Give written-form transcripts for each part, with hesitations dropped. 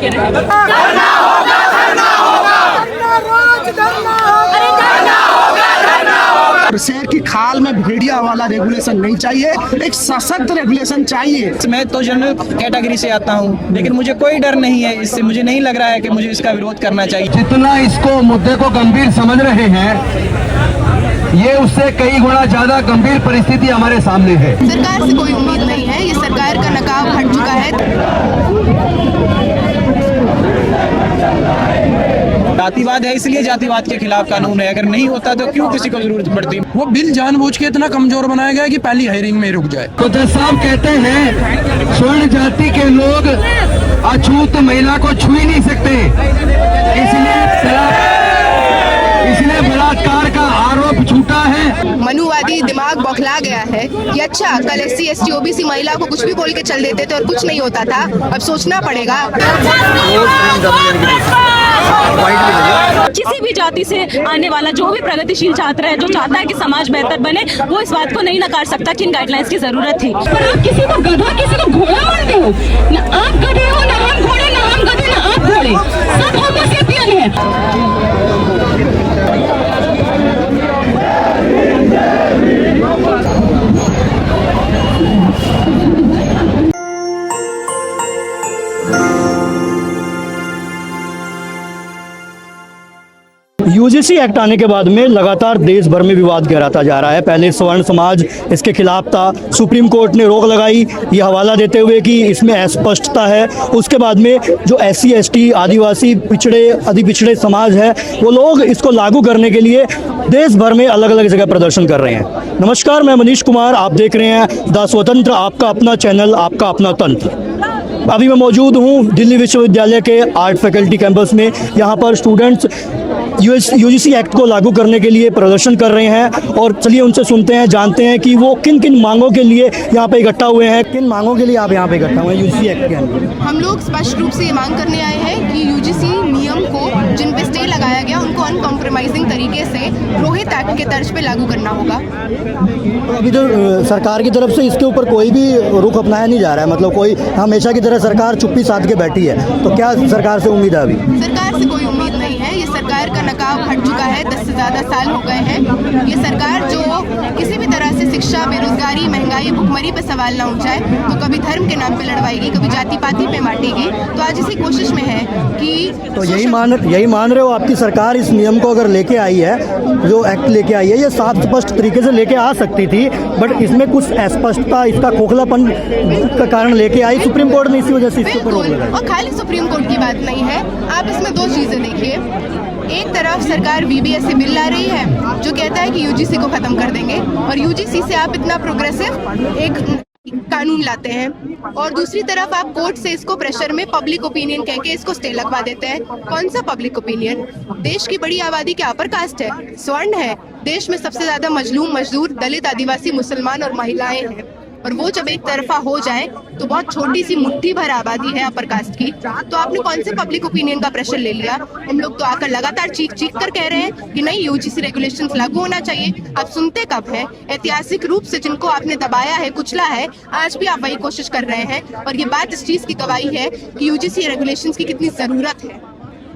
के रहे। शहर की खाल में भेड़िया वाला रेगुलेशन नहीं चाहिए, एक सशक्त रेगुलेशन चाहिए। मैं तो जनरल कैटेगरी से आता हूँ, लेकिन मुझे कोई डर नहीं है इससे। मुझे नहीं लग रहा है कि मुझे इसका विरोध करना चाहिए। जितना इसको मुद्दे को गंभीर समझ रहे हैं, ये उससे कई गुना ज्यादा गंभीर परिस्थिति हमारे सामने है। सरकार से कोई उम्मीद नहीं है, ये सरकार का नकाब हट चुका है। जातिवाद है, इसलिए जातिवाद के खिलाफ कानून है। अगर नहीं होता तो क्यों किसी को जरूरत पड़ती। वो बिल जानबूझ के इतना कमजोर बनाया गया कि पहली हायरिंग में रुक जाए। तो जज साहब कहते हैं स्वर्ण जाति के लोग अछूत महिला को छू ही नहीं सकते, इसलिए बलात्कार का आरोप झूठा है। मनुवादी दिमाग बौखला गया है कि अच्छा कल SC ST OBC महिला को कुछ भी बोल के चल देते थे और कुछ नहीं होता था, अब सोचना पड़ेगा। किसी भी जाति से आने वाला जो भी प्रगतिशील छात्र है, जो चाहता है कि समाज बेहतर बने, वो इस बात को नहीं नकार सकता कि इन गाइडलाइंस की जरूरत थी। पर आप किसी को गधा, किसी को घोड़ा मानते हो ना। आप गधे हो ना हम घोड़े, ना हम गधे ना आप घोड़े, सब होमो सेपियन है। यूजीसी एक्ट आने के बाद में लगातार देश भर में विवाद गहराता जा रहा है। पहले स्वर्ण समाज इसके खिलाफ था, सुप्रीम कोर्ट ने रोक लगाई, ये हवाला देते हुए कि इसमें अस्पष्टता है। उसके बाद में जो SC ST आदिवासी पिछड़े अति पिछड़े समाज है, वो लोग इसको लागू करने के लिए देश भर में अलग अलग जगह प्रदर्शन कर रहे हैं। नमस्कार, मैं मनीष कुमार, आप देख रहे हैं द स्वतंत्र, आपका अपना चैनल, आपका अपना तंत्र। अभी मैं मौजूद हूँ दिल्ली विश्वविद्यालय के आर्ट फैकल्टी कैंपस में। यहाँ पर स्टूडेंट्स यूजीसी एक्ट को लागू करने के लिए प्रदर्शन कर रहे हैं और चलिए उनसे सुनते हैं, जानते हैं कि वो किन किन मांगों के लिए यहाँ पे इकट्ठा हुए हैं। किन मांगों के लिए आप यहाँ पे इकट्ठा हुए हैं यूजीसी एक्ट के अंदर? हम लोग स्पष्ट रूप से ये मांग करने आए हैं कि यूजीसी नियम को जिन पे स्टे लगाया गया उनको अनकॉम्प्रोमाइजिंग तरीके से रोहित एक्ट के तर्ज पे लागू करना होगा। तो अभी तो सरकार की तरफ से इसके ऊपर कोई भी रुख अपनाया नहीं जा रहा है, मतलब कोई हमेशा की तरह सरकार चुप्पी साध के बैठी है, तो क्या सरकार से उम्मीद है? अभी सरकार से कोई उम्मीद नहीं है, ये सरकार का नकाब हट चुका है। 10 से ज़्यादा साल हो गए हैं। ये सरकार जो किसी भी तरह से शिक्षा, बेरोजगारी, महंगाई, भुखमरी पे सवाल ना उठाए, तो कभी धर्म के नाम पे लड़वाएगी, कभी जाति पाति पे बांटेगी। तो आज इसी कोशिश में है कि तो यही मान रहे हो आपकी सरकार इस नियम को अगर लेके आई है, जो एक्ट लेके आई है, ये साफ स्पष्ट तरीके से लेके आ सकती थी, बट इसमें कुछ अस्पष्टता, इसका खोखलापन का कारण लेके आई सुप्रीम कोर्ट ने, इसी वजह से इसके ऊपर रोक लगाई। और खाली सुप्रीम कोर्ट की बात नहीं है, आप इसमें दो चीजें देखिए। एक तरफ सरकार VBS से बिल ला रही है जो कहता है कि यूजीसी को खत्म कर देंगे, और यूजीसी से आप इतना प्रोग्रेसिव एक कानून लाते हैं, और दूसरी तरफ आप कोर्ट से इसको प्रेशर में पब्लिक ओपिनियन कह के इसको स्टे लगवा देते हैं। कौन सा पब्लिक ओपिनियन? देश की बड़ी आबादी क्या अपर कास्ट है, स्वर्ण है। देश में सबसे ज्यादा मजलूम, मजदूर, दलित, आदिवासी, मुसलमान और महिलाएं हैं, और वो जब एक तरफा हो जाए तो बहुत छोटी सी मुट्ठी भर आबादी है अपर कास्ट की, तो आपने कौन से पब्लिक ओपिनियन का प्रेशर ले लिया? हम लोग तो आकर लगातार चीख कर कह रहे हैं कि नहीं, यूजीसी रेगुलेशंस लागू होना चाहिए। आप सुनते कब है? ऐतिहासिक रूप से जिनको आपने दबाया है, कुचला है, आज भी आप वही कोशिश कर रहे हैं, और ये बात इस चीज की गवाही है कि यूजीसी रेगुलेशंस की कितनी जरूरत है।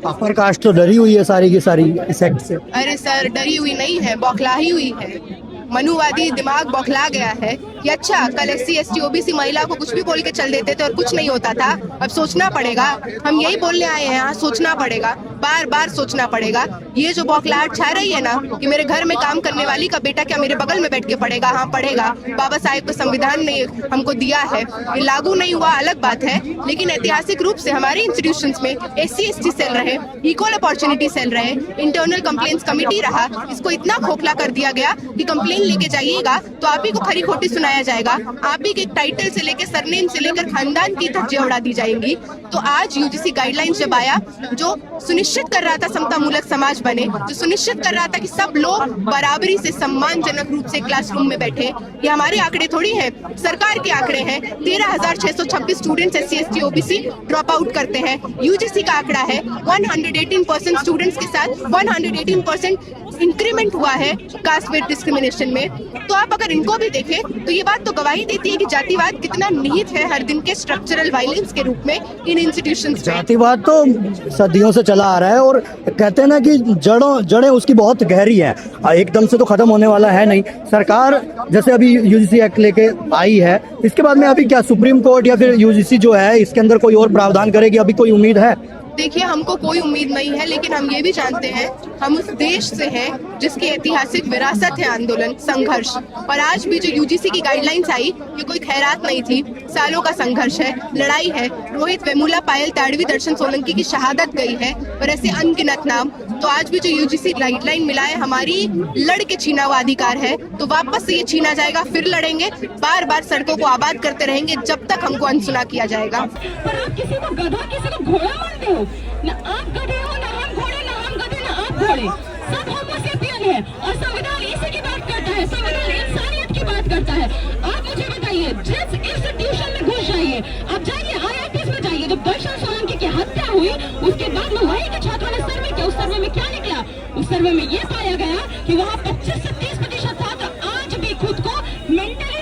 अपर कास्ट तो डरी हुई है सारी की सारी इस एक्ट से। अरे सर, डरी हुई नहीं है, बौखला ही हुई है। मनुवादी दिमाग बौखला गया है कि अच्छा कल SC ST OBC महिला को कुछ भी बोल के चल देते थे और कुछ नहीं होता था, अब सोचना पड़ेगा। हम यही बोलने आए हैं, यहाँ सोचना पड़ेगा, बार बार सोचना पड़ेगा। ये जो बौखलाहट छा रही है ना कि मेरे घर में काम करने वाली का बेटा क्या मेरे बगल में बैठ के पढ़ेगा? हाँ पढ़ेगा, बाबा साहेब को संविधान ने हमको दिया है, ये लागू नहीं हुआ अलग बात है, लेकिन ऐतिहासिक रूप से हमारे इंस्टीट्यूशंस में SC ST सेल रहे, इक्वल अपॉर्चुनिटी सेल रहे, इंटरनल कंप्लेंट्स कमेटी रहा, इसको इतना खोखला कर दिया गया कि कंप्लेंट लेके जाइएगा तो आप ही को खरी खोटी सुनाया जाएगा, आप ही के टाइटल से लेकर सरनेम से लेकर खानदान की धज्जियां उड़ा दी जाएंगी। तो आज यूजीसी गाइडलाइंस जब आया जो सुनिश्चित सुनिश्चित कर रहा था समता मूलक समाज बने, जो सुनिश्चित कर रहा था कि सब लोग बराबरी से सम्मानजनक रूप से क्लासरूम में बैठे। ये हमारे आंकड़े थोड़ी हैं, सरकार के आंकड़े हैं। 13,626 students SC ST OBC drop out करते हैं। UGC का आंकड़ा है 118% स्टूडेंट्स के साथ 118% इंक्रीमेंट हुआ है कास्ट बेस्ड डिस्क्रिमिनेशन में। तो आप अगर इनको भी देखें तो ये बात तो गवाही देती है कि जातिवाद कितना निहित है हर दिन के स्ट्रक्चरल वायलेंस के रूप में इन इंस्टीट्यूशंस में। जातिवाद तो सदियों से चला आ रहा है और कहते हैं ना कि जड़ें उसकी बहुत गहरी है, एकदम से तो खत्म होने वाला है नहीं। सरकार जैसे अभी UGC एक्ट लेके आई है, इसके बाद में अभी क्या सुप्रीम कोर्ट या फिर UGC जो है इसके अंदर कोई और प्रावधान करेगी, अभी कोई उम्मीद है? देखिए, हमको कोई उम्मीद नहीं है, लेकिन हम ये भी जानते हैं हम उस देश से हैं जिसकी ऐतिहासिक विरासत है आंदोलन, संघर्ष। और आज भी जो UGC की गाइडलाइंस आई, ये कोई खैरात नहीं थी, सालों का संघर्ष है, लड़ाई है। रोहित वेमुला, पायल ताड़वी, दर्शन सोलंकी की शहादत गई है और ऐसे अनगिनत नाम। तो आज भी जो UGC गाइडलाइन मिला है हमारी लड़ के छीना हुआ अधिकार है, तो वापस से ये छीना जाएगा। फिर लड़ेंगे, बार बार सड़कों को आबाद करते रहेंगे जब तक हमको अनसुना किया जाएगा। पर आप किसी को गधा, किसी को घोड़ा मानते हो ना। आप गधे हो, ना हम घोड़े, ना हम गधे, ना आप घोड़े। सब होमो सेपियन है और संविधान इसी की बात करता है, संविधान इंसानियत की बात करता है। आप मुझे बताइए, जिस इंस्टीट्यूशन में घुस जाइए, आप जाइए IITs में जाइए। जब दर्शन सोलंकी की हत्या हुई उसके बाद में वही के छात्रों ने सर्वे किया। उस सर्वे में क्या निकला? उस सर्वे में ये पाया गया कि वहाँ 25 से 30% छात्र आज भी खुद को मेंटली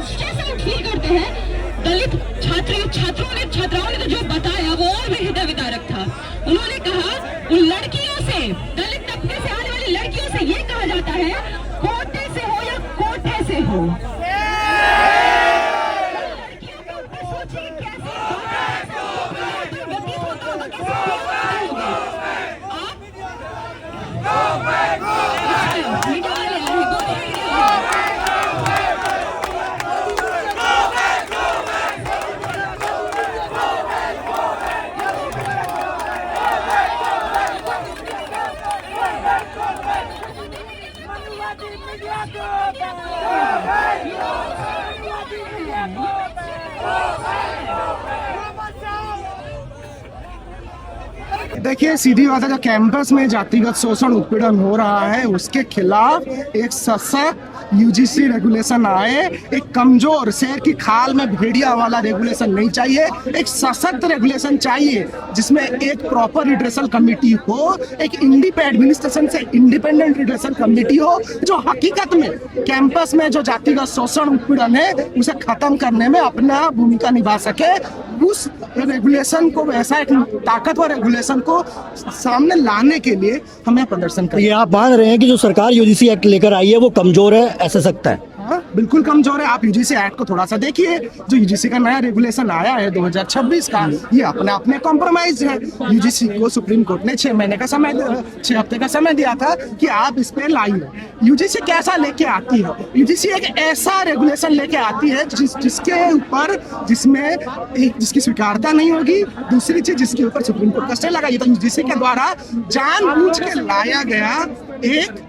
स्ट्रेस्ड फील करते हैं। दलित छात्राओं ने तो जो बताया वो और भी हृदय विदारक था। उन्होंने कहा उन लड़कियों से, दलित तबके से आने वाली लड़कियों से ये कहा जाता है, कोटे से हो या कोठे से हो। लड़कियों के ऊपर सोचिए कैसे व्यतीत होता होगा, कैसे देखिए, सीधी बात है, जो कैंपस में जातिगत शोषण उत्पीड़न हो रहा है उसके खिलाफ एक सशक्त UGC रेगुलेशन आए। एक कमजोर शेर की खाल में भेड़िया वाला रेगुलेशन नहीं चाहिए, एक सशक्त रेगुलेशन चाहिए जिसमें एक प्रॉपर रिड्रेसल कमेटी हो, एक एडमिनिस्ट्रेशन से इंडिपेंडेंट रिड्रेसल कमेटी हो जो हकीकत में कैंपस में जो जातिगत शोषण उत्पीड़न है उसे खत्म करने में अपना भूमिका निभा सके। उस रेगुलेशन को, ऐसा एक ताकतवर रेगुलेशन को सामने लाने के लिए हमें प्रदर्शन करना। ये आप मान रहे हैं कि जो सरकार UGC एक्ट लेकर आई है वो कमजोर है, ऐसा सकता है? हाँ, बिल्कुल कमजोर है। आप UGC एक्ट को थोड़ा सा देखिए, जो UGC का नया रेगुलेशन आया है 2026 का, ये अपने कॉम्प्रोमाइज है। UGC को सुप्रीम कोर्ट ने 6 हफ्ते का समय दिया था कि आप इस पे लाइए। UGC कैसा लेके आती है? UGC एक ऐसा रेगुलेशन लेके आती है जिसके ऊपर जिसकी स्वीकारता नहीं होगी। दूसरी चीज, जिसके ऊपर सुप्रीम कोर्ट का स्टे लगाई। तो UGC के द्वारा जानबूझ के लाया गया एक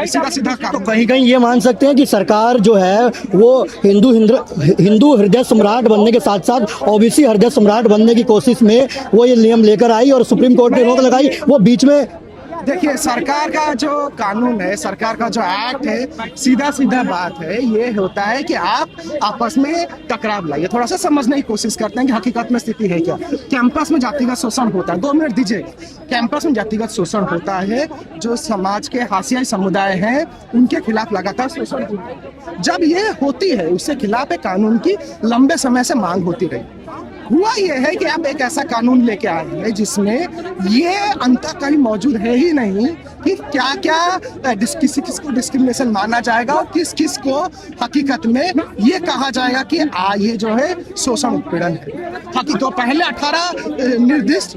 सीधा तो कहीं कहीं ये मान सकते हैं कि सरकार जो है वो हिंदू हृदय सम्राट बनने के साथ साथ OBC हृदय सम्राट बनने की कोशिश में वो ये नियम लेकर आई और सुप्रीम कोर्ट ने रोक लगाई। वो बीच में देखिए, सरकार का जो कानून है, सरकार का जो एक्ट है, सीधा बात है, ये होता है कि आप आपस में टकराव लाइए। थोड़ा सा समझने की कोशिश करते हैं कि हकीकत में स्थिति है क्या। कैंपस में जातिगत शोषण होता है, 2 मिनट दीजिए। कैंपस में जातिगत शोषण होता है, जो समाज के हाशियाई समुदाय हैं उनके खिलाफ लगातार शोषण होता है। जब ये होती है, उसके खिलाफ एक कानून की लंबे समय से मांग होती रही। हुआ यह है कि आप एक ऐसा कानून लेके आए हैं जिसमें ये अंतर कहीं मौजूद है ही नहीं कि क्या क्या किसको डिस्क्रिमिनेशन माना जाएगा और किस को हकीकत में ये कहा जाएगा कि ये जो है शोषण उत्पीड़न है। तो पहले 18 निर्दिष्ट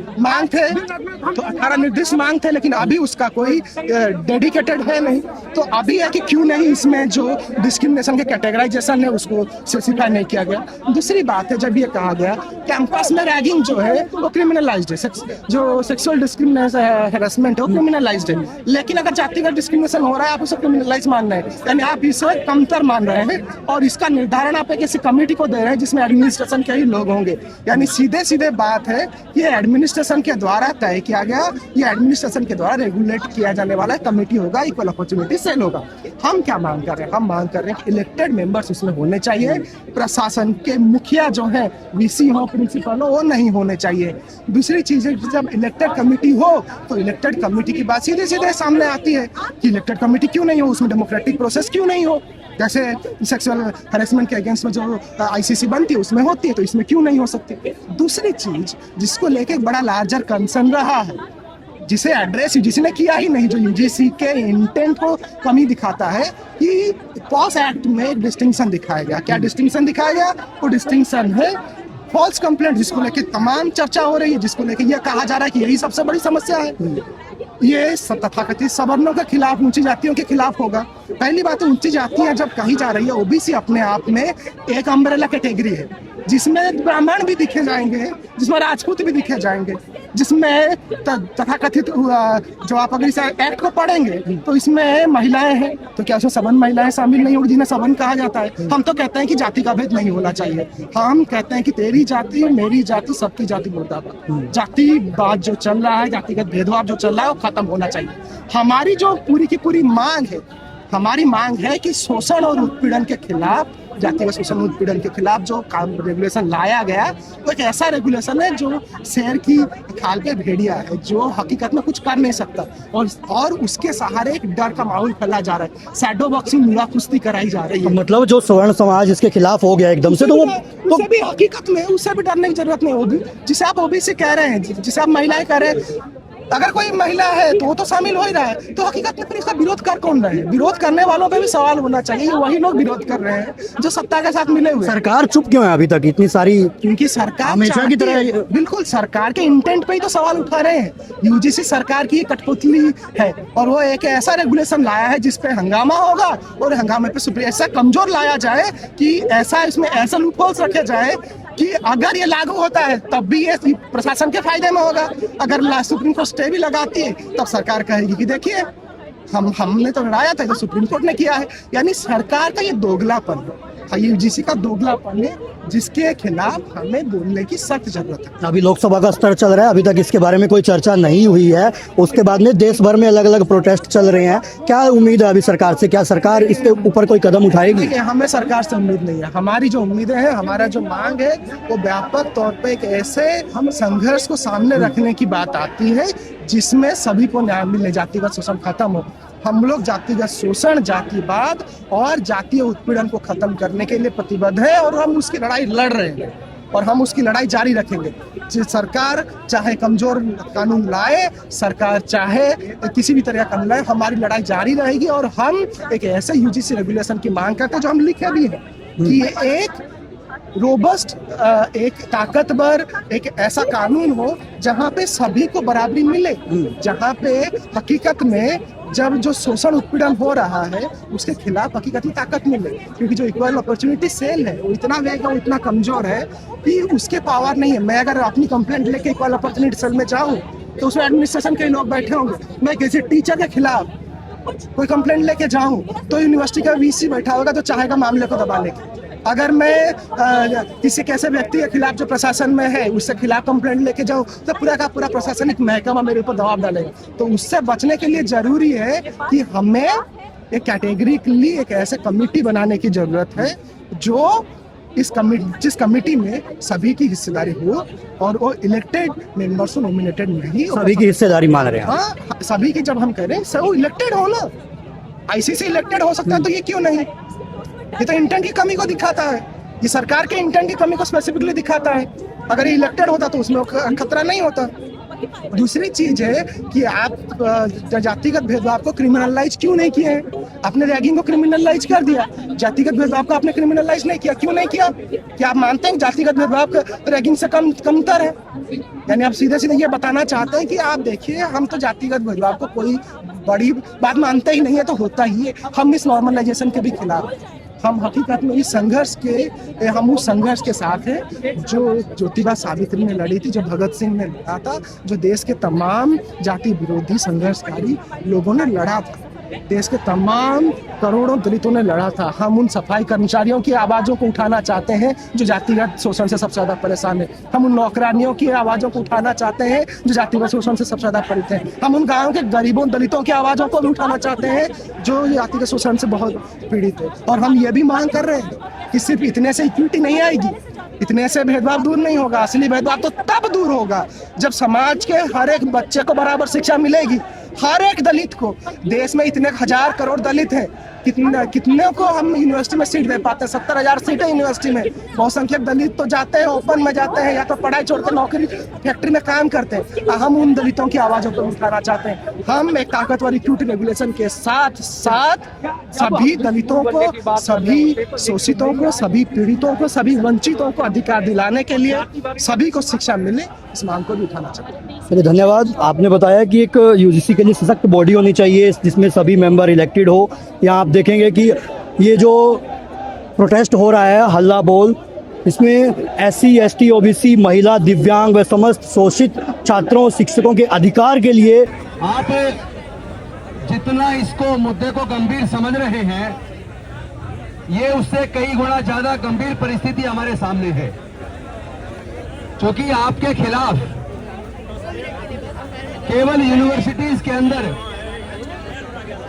मांग थे, लेकिन अभी उसका कोई डेडिकेटेड है नहीं। तो अभी है कि क्यों नहीं इसमें जो डिस्क्रिमिनेशन के कैटेगराइजेशन है उसको स्पेसिफाई नहीं किया गया। दूसरी बात है, जब ये कहा गया कैंपस में रैगिंग जो है वो क्रिमिनलाइज्ड है, जो सेक्सुअल डिस्क्रिमिनेशन हैरेसमेंट है वो क्रिमिनलाइज्ड है। लेकिन अगर जातिगत डिस्क्रिमिनेशन हो रहा है आप उसे क्रिमिनलाइज मान रहे हैं, यानी आप इसे कमतर मान रहे हैं और इसका निर्धारण आप एक ऐसी कमेटी को दे रहे हैं जिसमें एडमिनिस्ट्रेशन के ही लोग होंगे। यानी सीधे सीधे बात है कि ये एडमिनिस्ट्रेशन के द्वारा तय किया गया, ये एडमिनिस्ट्रेशन के द्वारा रेगुलेट किया जाने वाला कमेटी होगा, इक्वल अपॉर्चुनिटी सेल होगा। हम क्या मांग कर रहे हैं? हम मांग कर रहे हैं कि इलेक्टेड मेंबर्स उसमें होने चाहिए, प्रशासन के मुखिया जो है वीसी हो, प्रिंसिपल हो, वो नहीं होने चाहिए। दूसरी चीज है कि जब इलेक्टेड कमेटी हो तो इलेक्टेड कमेटी की बात सीधे सीधे सामने आती है कि इलेक्टेड कमेटी क्यों नहीं हो, उसमें डेमोक्रेटिक प्रोसेस क्यों नहीं हो। जैसे सेक्सुअल हैरेसमेंट के अगेंस्ट में जो आईसीसी बनती है उसमें होती है, तो इसमें क्यों नहीं हो सकती। दूसरी चीज जिसको लेके बड़ा लार्जर कंसर्न रहा है, जिसे एड्रेस यूजीसी ने किया ही नहीं, जो यूजीसी के इंटेंट को कमी दिखाता है कि पॉस एक्ट में एक डिस्टिंक्शन दिखाया गया। क्या डिस्टिंक्शन दिखाया गया? वो डिस्टिंक्शन है फॉल्स कंप्लेंट, जिसको लेके तमाम चर्चा हो रही है, जिसको लेके ये कहा जा रहा है कि यही सबसे बड़ी समस्या है। ये तथाकथित सवर्णों के खिलाफ, ऊंची जातियों के खिलाफ होगा। पहली बात है, ऊंची जातियां जब कही जा रही है, ओबीसी अपने आप में एक अम्ब्रेला कैटेगरी है जिसमें ब्राह्मण भी दिखे जाएंगे, जिसमें राजपूत भी दिखे जाएंगे, जिसमें तथाकथित जो आप अगर इस एक्ट को पढ़ेंगे तो इसमें महिलाएं हैं, तो क्या उसमें सवर्ण महिलाएं शामिल नहीं होगी जिन्हें सवर्ण कहा जाता है? हम तो कहते हैं कि जाति का भेद नहीं होना चाहिए। हम कहते हैं कि तेरी जाति मेरी जाति सबकी जाति मुर्दाबाद। जातिवाद जो चल रहा है, जातिगत भेदभाव जो चल रहा है, वो खत्म होना चाहिए। हमारी जो पूरी की पूरी मांग है, हमारी मांग है कि शोषण और उत्पीड़न के खिलाफ, जातिगत शोषण उत्पीड़न के खिलाफ जो रेगुलेशन लाया गया वो एक ऐसा रेगुलेशन है जो शेर की खाल पे भेड़िया है, जो हकीकत में कुछ कर नहीं सकता और उसके सहारे एक डर का माहौल फैला जा रहा है। शैडो बॉक्सिंग, मुड़ा कुश्ती कराई जा रही है। मतलब जो सवर्ण समाज इसके खिलाफ हो गया एकदम से, तो उसे भी हकीकत में उससे भी डरने की जरूरत नहीं होगी। जिसे आप ओबीसी कह रहे हैं, जिसे आप महिलाएं कह रहे हैं, अगर कोई महिला है तो वो तो शामिल हो ही रहा है, तो हकीकत में फिर इसका विरोध कर कौन रहे हैं? विरोध करने वालों पे भी सवाल होना चाहिए। वही लोग विरोध कर रहे हैं जो सत्ता के साथ मिले हुए। सरकार चुप क्यों है अभी तक इतनी सारी? क्योंकि सरकार हमेशा की तरह, बिल्कुल सरकार के इंटेंट पे ही तो सवाल उठा रहे हैं। यूजीसी सरकार की कठपुतली है और वो एक ऐसा रेगुलेशन लाया है जिसपे हंगामा होगा और हंगामे पे सुप्रीम ऐसा कमजोर लाया जाए कि ऐसा इसमें ऐसा लूपहोल्स रखे जाए कि अगर ये लागू होता है तब भी ये प्रशासन के फायदे में होगा। अगर सुप्रीम कोर्ट स्टे भी लगाती है तब सरकार कहेगी कि देखिए हमने तो लड़ाया था, तो सुप्रीम कोर्ट ने किया है। यानी सरकार का ये दोगलापन है, यूजीसी का दोगलापन है, जिसके खिलाफ हमें बोलने की सख्त जरूरत है। अभी लोकसभा का स्तर चल रहा है, अभी तक इसके बारे में कोई चर्चा नहीं हुई है। उसके बाद में देश भर में अलग अलग प्रोटेस्ट चल रहे हैं। क्या उम्मीद है अभी सरकार से? क्या सरकार इसके ऊपर कोई कदम उठाएगी? हमें सरकार से उम्मीद नहीं है। हमारी जो उम्मीदें हैं, हमारा जो मांग है, वो व्यापक तौर पे एक ऐसे हम संघर्ष को सामने रखने की बात आती है जिसमें सभी को न्याय मिले, जातिगत शोषण खत्म हो। हम लोग जातिगत शोषण, जातिवाद और जातीय उत्पीड़न को खत्म करने के लिए प्रतिबद्ध है और हम उसकी लड़ाई लड़ रहे हैं और हम उसकी लड़ाई जारी रखेंगे। सरकार चाहे कमजोर कानून लाए, सरकार चाहे किसी भी तरह का कानून लाए, हमारी लड़ाई जारी रहेगी। और हम एक ऐसे यूजीसी रेगुलेशन की मांग करते हैं जो हम लिखे भी हैं कि एक रोबस्ट, एक ताकतवर, एक ऐसा कानून हो जहाँ पे सभी को बराबरी मिले, जहाँ पे हकीकत में जब जो शोषण उत्पीड़न हो रहा है उसके खिलाफ हकीकत में ताकत मिले। क्योंकि जो इक्वल अपॉर्चुनिटी सेल है वो इतना वेग है, वो इतना कमजोर है कि उसके पावर नहीं है। मैं अगर अपनी कंप्लेंट लेके इक्वल अपॉर्चुनिटी सेल में जाऊँ तो उसमें एडमिनिस्ट्रेशन के लोग बैठे होंगे। मैं किसी टीचर के खिलाफ कोई कंप्लेंट लेके जाऊँ तो यूनिवर्सिटी का वीसी बैठा होगा तो चाहेगा मामले को दबाने के। अगर मैं किसी कैसे व्यक्ति के खिलाफ जो प्रशासन में है उससे खिलाफ कंप्लेंट लेके जाऊं तो पूरा का पूरा प्रशासनिक महकमा मेरे ऊपर दबाव डालेगा। तो उससे बचने के लिए जरूरी है कि हमें एक कैटेगरिकली एक ऐसे कमेटी बनाने की जरूरत है जो जिस कमेटी में सभी की हिस्सेदारी हो और वो इलेक्टेड मेंबर्स को नॉमिनेटेड नहीं। सभी की हिस्सेदारी मान रहे हैं? हाँ, सभी की जब हम कह रहे हैं सब इलेक्टेड हो ना, आईसीसी इलेक्टेड हो सकता है तो ये क्यों नहीं? ये तो इंटेंट की कमी को दिखाता है, ये सरकार के इंटेंट की कमी को स्पेसिफिकली दिखाता है। अगर ये इलेक्टेड होता तो उसमें खतरा नहीं होता। दूसरी चीज है कि आप जातिगत भेदभाव को क्रिमिनलाइज क्यों नहीं किए हैं? आपने रैगिंग को क्रिमिनलाइज कर दिया, जातिगत भेदभाव को आपने क्रिमिनलाइज नहीं किया। क्यों नहीं किया? क्या आप मानते हैं जातिगत भेदभाव रैगिंग से कमतर है? यानी आप सीधे सीधे ये बताना चाहते हैं कि आप देखिए हम तो जातिगत भेदभाव को कोई बड़ी बात मानते ही नहीं है, तो होता ही है। हम इस नॉर्मलाइजेशन के भी खिलाफ हैं। हम हकीकत में इस संघर्ष के हम उस संघर्ष के साथ हैं जो ज्योतिबा सावित्री ने लड़ी थी, जो भगत सिंह ने लड़ा था, जो देश के तमाम जाति विरोधी संघर्षकारी लोगों ने लड़ा था, देश के तमाम करोड़ों दलितों ने लड़ा था। हम उन सफाई कर्मचारियों की आवाज़ों को उठाना चाहते हैं जो जातिगत शोषण से सबसे ज़्यादा परेशान है। हम उन नौकरानियों की आवाज़ों को उठाना चाहते हैं जो जातिगत शोषण से सबसे ज़्यादा पीड़ित हैं। हम उन गाँव के गरीबों दलितों की आवाज़ों को भी उठाना चाहते हैं जो जातिगत शोषण से बहुत पीड़ित है। और हम ये भी मांग कर रहे हैं कि सिर्फ इतने से इक्विटी नहीं आएगी, इतने से भेदभाव दूर नहीं होगा। असली भेदभाव तो तब दूर होगा जब समाज के हर एक बच्चे को बराबर शिक्षा मिलेगी, हर एक दलित को। देश में इतने 1000 करोड़ दलित हैं, कितने को हम यूनिवर्सिटी में सीट दे पाते हैं? 70,000 सीटें यूनिवर्सिटी में। बहुसंख्यक दलित तो जाते हैं ओपन में जाते हैं या तो पढ़ाई छोड़कर नौकरी फैक्ट्री में काम करते हैं। हम उन दलितों की आवाज़ों को उठाना चाहते हैं। हम एक ताकतवर इक्विटी रेगुलेशन के साथ साथ सभी दलितों को, सभी शोषितों को, सभी पीड़ितों को, सभी वंचितों को अधिकार दिलाने के लिए सभी को शिक्षा मिले, इस मांग को भी उठाना चाहिए। चलिए, धन्यवाद। आपने बताया कि एक यूजीसी के लिए सशक्त बॉडी होनी चाहिए जिसमें सभी मेंबर इलेक्टेड हो। यहाँ आप देखेंगे कि ये जो प्रोटेस्ट हो रहा है, हल्ला बोल, इसमें SC, ST, OBC, महिला, दिव्यांग व समस्त शोषित छात्रों, शिक्षकों के अधिकार के लिए आप जितना इसको मुद्दे को गंभीर समझ रहे हैं, ये उससे कई गुना ज्यादा गंभीर परिस्थिति हमारे सामने है। क्योंकि आपके खिलाफ केवल यूनिवर्सिटीज के अंदर,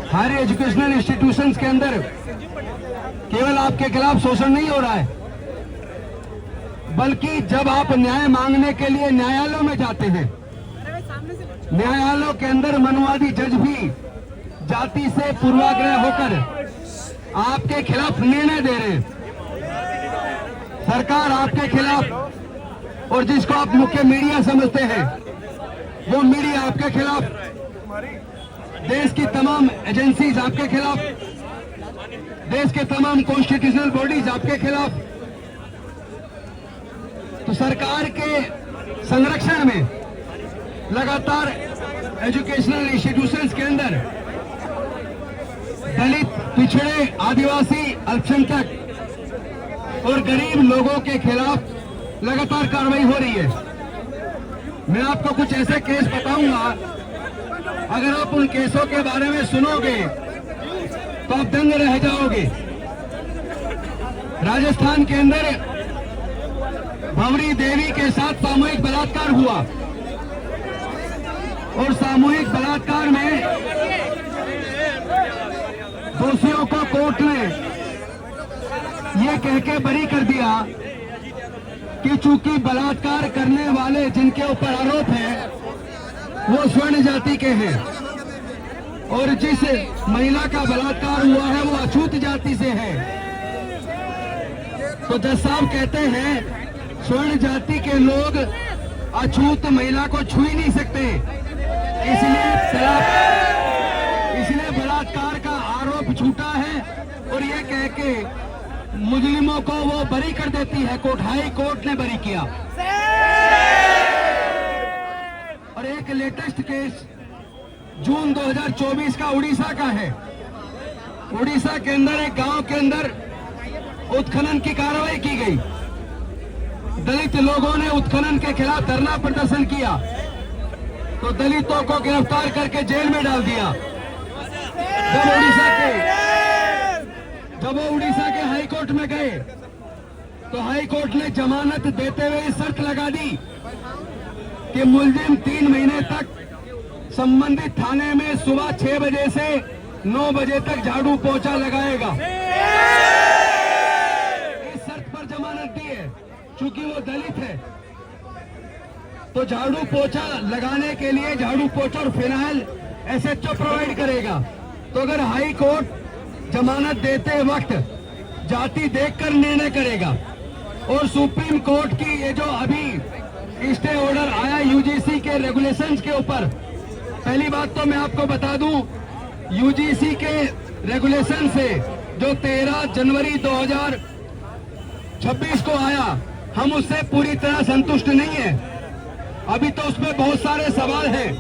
हायर एजुकेशनल इंस्टीट्यूशंस के अंदर केवल आपके खिलाफ शोषण नहीं हो रहा है, बल्कि जब आप न्याय मांगने के लिए न्यायालयों में जाते हैं, न्यायालयों के अंदर मनुवादी जज भी जाति से पूर्वाग्रह होकर आपके खिलाफ निर्णय दे रहे हैं। सरकार आपके खिलाफ, और जिसको आप मुख्य मीडिया समझते हैं, वो मीडिया आपके खिलाफ, देश की तमाम एजेंसीज आपके खिलाफ, देश के तमाम कॉन्स्टिट्यूशनल बॉडीज आपके खिलाफ। तो सरकार के संरक्षण में लगातार एजुकेशनल इंस्टीट्यूशंस के अंदर दलित, पिछड़े, आदिवासी, अल्पसंख्यक और गरीब लोगों के खिलाफ लगातार कार्रवाई हो रही है। मैं आपको कुछ ऐसे केस बताऊंगा, अगर आप उन केसों के बारे में सुनोगे तो आप दंग रह जाओगे। राजस्थान के अंदर भंवरी देवी के साथ सामूहिक बलात्कार हुआ, और सामूहिक बलात्कार में दोषियों को कोर्ट ने यह कह के बरी कर दिया कि चूंकि बलात्कार करने वाले जिनके ऊपर आरोप है वो स्वर्ण जाति के हैं, और जिस महिला का बलात्कार हुआ है वो अछूत जाति से है। तो जज साहब कहते हैं स्वर्ण जाति के लोग अछूत महिला को छू ही नहीं सकते, इसलिए बलात्कार का आरोप झूठा है, और ये कह के मुजरिमों को वो बरी कर देती है। कोर्ट, हाई कोर्ट ने बरी किया। और एक लेटेस्ट केस जून 2024 का उड़ीसा का है। उड़ीसा के अंदर एक गांव के अंदर उत्खनन की कार्रवाई की गई। दलित लोगों ने उत्खनन के खिलाफ धरना प्रदर्शन किया, तो दलितों को गिरफ्तार करके जेल में डाल दिया। जब वो उड़ीसा के हाई कोर्ट में गए तो हाई कोर्ट ने जमानत देते हुए शर्त लगा दी कि मुलजिम 3 महीने तक संबंधित थाने में सुबह 6 बजे से 9 बजे तक झाड़ू पोछा लगाएगा। इस शर्त पर जमानत दी है, चूंकि वो दलित है तो झाड़ू पोछा लगाने के लिए झाड़ू पोछा और फिनाइल SHO प्रोवाइड करेगा। तो अगर हाई कोर्ट जमानत देते वक्त जाति देखकर निर्णय करेगा, और सुप्रीम कोर्ट की ये जो अभी स्टे ऑर्डर आया यूजीसी के रेगुलेशंस के ऊपर, पहली बात तो मैं आपको बता दूं, यूजीसी के रेगुलेशन से जो 13 जनवरी 2026 को आया, हम उससे पूरी तरह संतुष्ट नहीं है। अभी तो उसमें बहुत सारे सवाल हैं,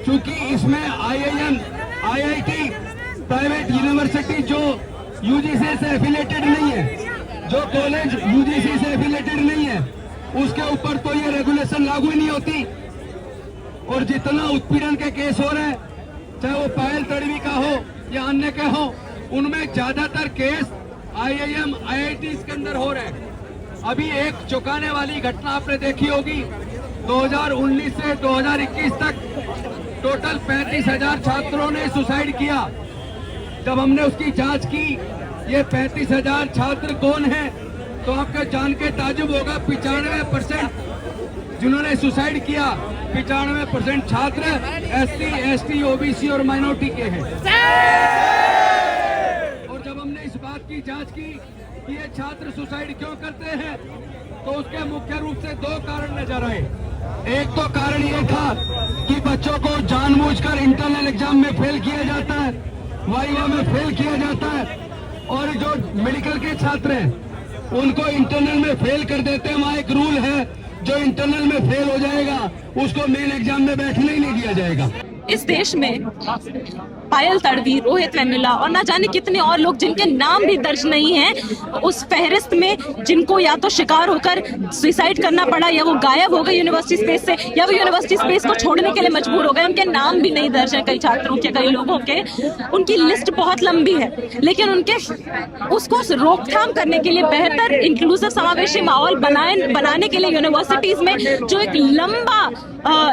क्योंकि इसमें IIM, IIT, प्राइवेट यूनिवर्सिटी जो यूजीसी से एफिलेटेड नहीं है, जो कॉलेज यूजीसी से एफिलेटेड नहीं है, उसके ऊपर तो ये रेगुलेशन लागू ही नहीं होती। और जितना उत्पीड़न के केस हो रहे हैं, चाहे वो पायल तड़वी का हो या अन्य के हो, उनमें ज्यादातर केस IIM IITs के अंदर हो रहे हैं। अभी एक चौंकाने वाली घटना आपने देखी होगी, 2019 से 2021 तक टोटल 35,000 छात्रों ने सुसाइड किया। जब हमने उसकी जांच की, ये 35,000 छात्र कौन हैं, तो आपका जान के ताजुब होगा, 95% जिन्होंने सुसाइड किया, 95% छात्र SC, ST, OBC और माइनॉरिटी के हैं। और जब हमने इस बात की जांच की कि ये छात्र सुसाइड क्यों करते हैं, तो उसके मुख्य रूप से 2 कारण नजर आए। एक तो कारण ये था कि बच्चों को जानबूझकर इंटरनल एग्जाम में फेल किया जाता है, वाइवा में फेल किया जाता है, और जो मेडिकल के छात्र हैं उनको इंटरनल में फेल कर देते हैं। वहाँ एक रूल है, जो इंटरनल में फेल हो जाएगा उसको मेन एग्जाम में बैठने ही नहीं दिया जाएगा। इस देश में पायल तड़वी, रोहित वेमुला और ना जाने कितने और लोग जिनके नाम भी दर्ज नहीं हैं उस फहरिस्त में, जिनको या तो शिकार होकर सुसाइड करना पड़ा, या वो गायब हो गए यूनिवर्सिटी स्पेस से, या वो यूनिवर्सिटी स्पेस को छोड़ने के लिए मजबूर हो गए, उनके नाम भी नहीं दर्ज है, कई छात्रों के, कई लोगों के। उनकी लिस्ट बहुत लंबी है, लेकिन उनके उसको रोकथाम करने के लिए, बेहतर इंक्लूसिव समावेशी माहौल बनाने के लिए यूनिवर्सिटीज में जो एक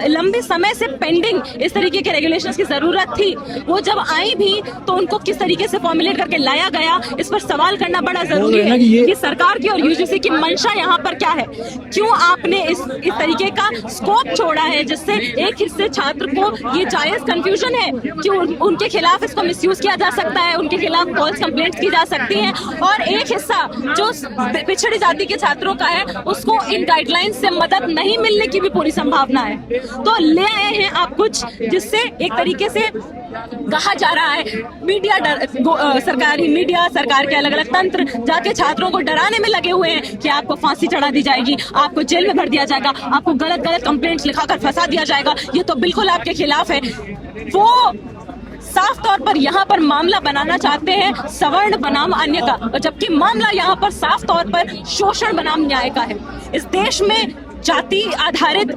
लंबी समय से पेंडिंग इस तरीके के रेगुलेशंस की जरूरत थी, वो जब आई भी तो उनको किस तरीके से फॉर्मुलेट करके लाया गया, इस पर सवाल करना बड़ा जरूरी है कि सरकार की और यूजीसी की मंशा यहाँ पर क्या है। क्यों आपने इस तरीके का स्कोप छोड़ा है जिससे एक हिस्से छात्र को ये जायज कंफ्यूजन है कि उनके खिलाफ इसको मिसयूज किया जा सकता है, उनके खिलाफ फॉल्स कंप्लेंट्स की जा सकती हैं, और एक हिस्सा जो पिछड़ी जाति के छात्रों का है उसको इन गाइडलाइंस से मदद नहीं मिलने की भी पूरी संभावना है। तो ले आए हैं आप कुछ जिससे एक तरीके से कहा जा रहा है मीडिया सरकारी मीडिया, सरकार के अलग अलग तंत्र जाके छात्रों को डराने में लगे हुए हैं कि आपको फांसी चढ़ा दी जाएगी, आपको जेल में भर दिया जाएगा, आपको गलत कंप्लेंट्स लिखाकर फंसा दिया जाएगा। ये तो बिल्कुल आपके खिलाफ है। वो साफ तौर पर यहाँ पर मामला बनाना चाहते हैं सवर्ण बनाम अन्य का, और जबकि मामला यहाँ पर साफ तौर पर शोषण बनाम न्याय का है। इस देश में जाति आधारित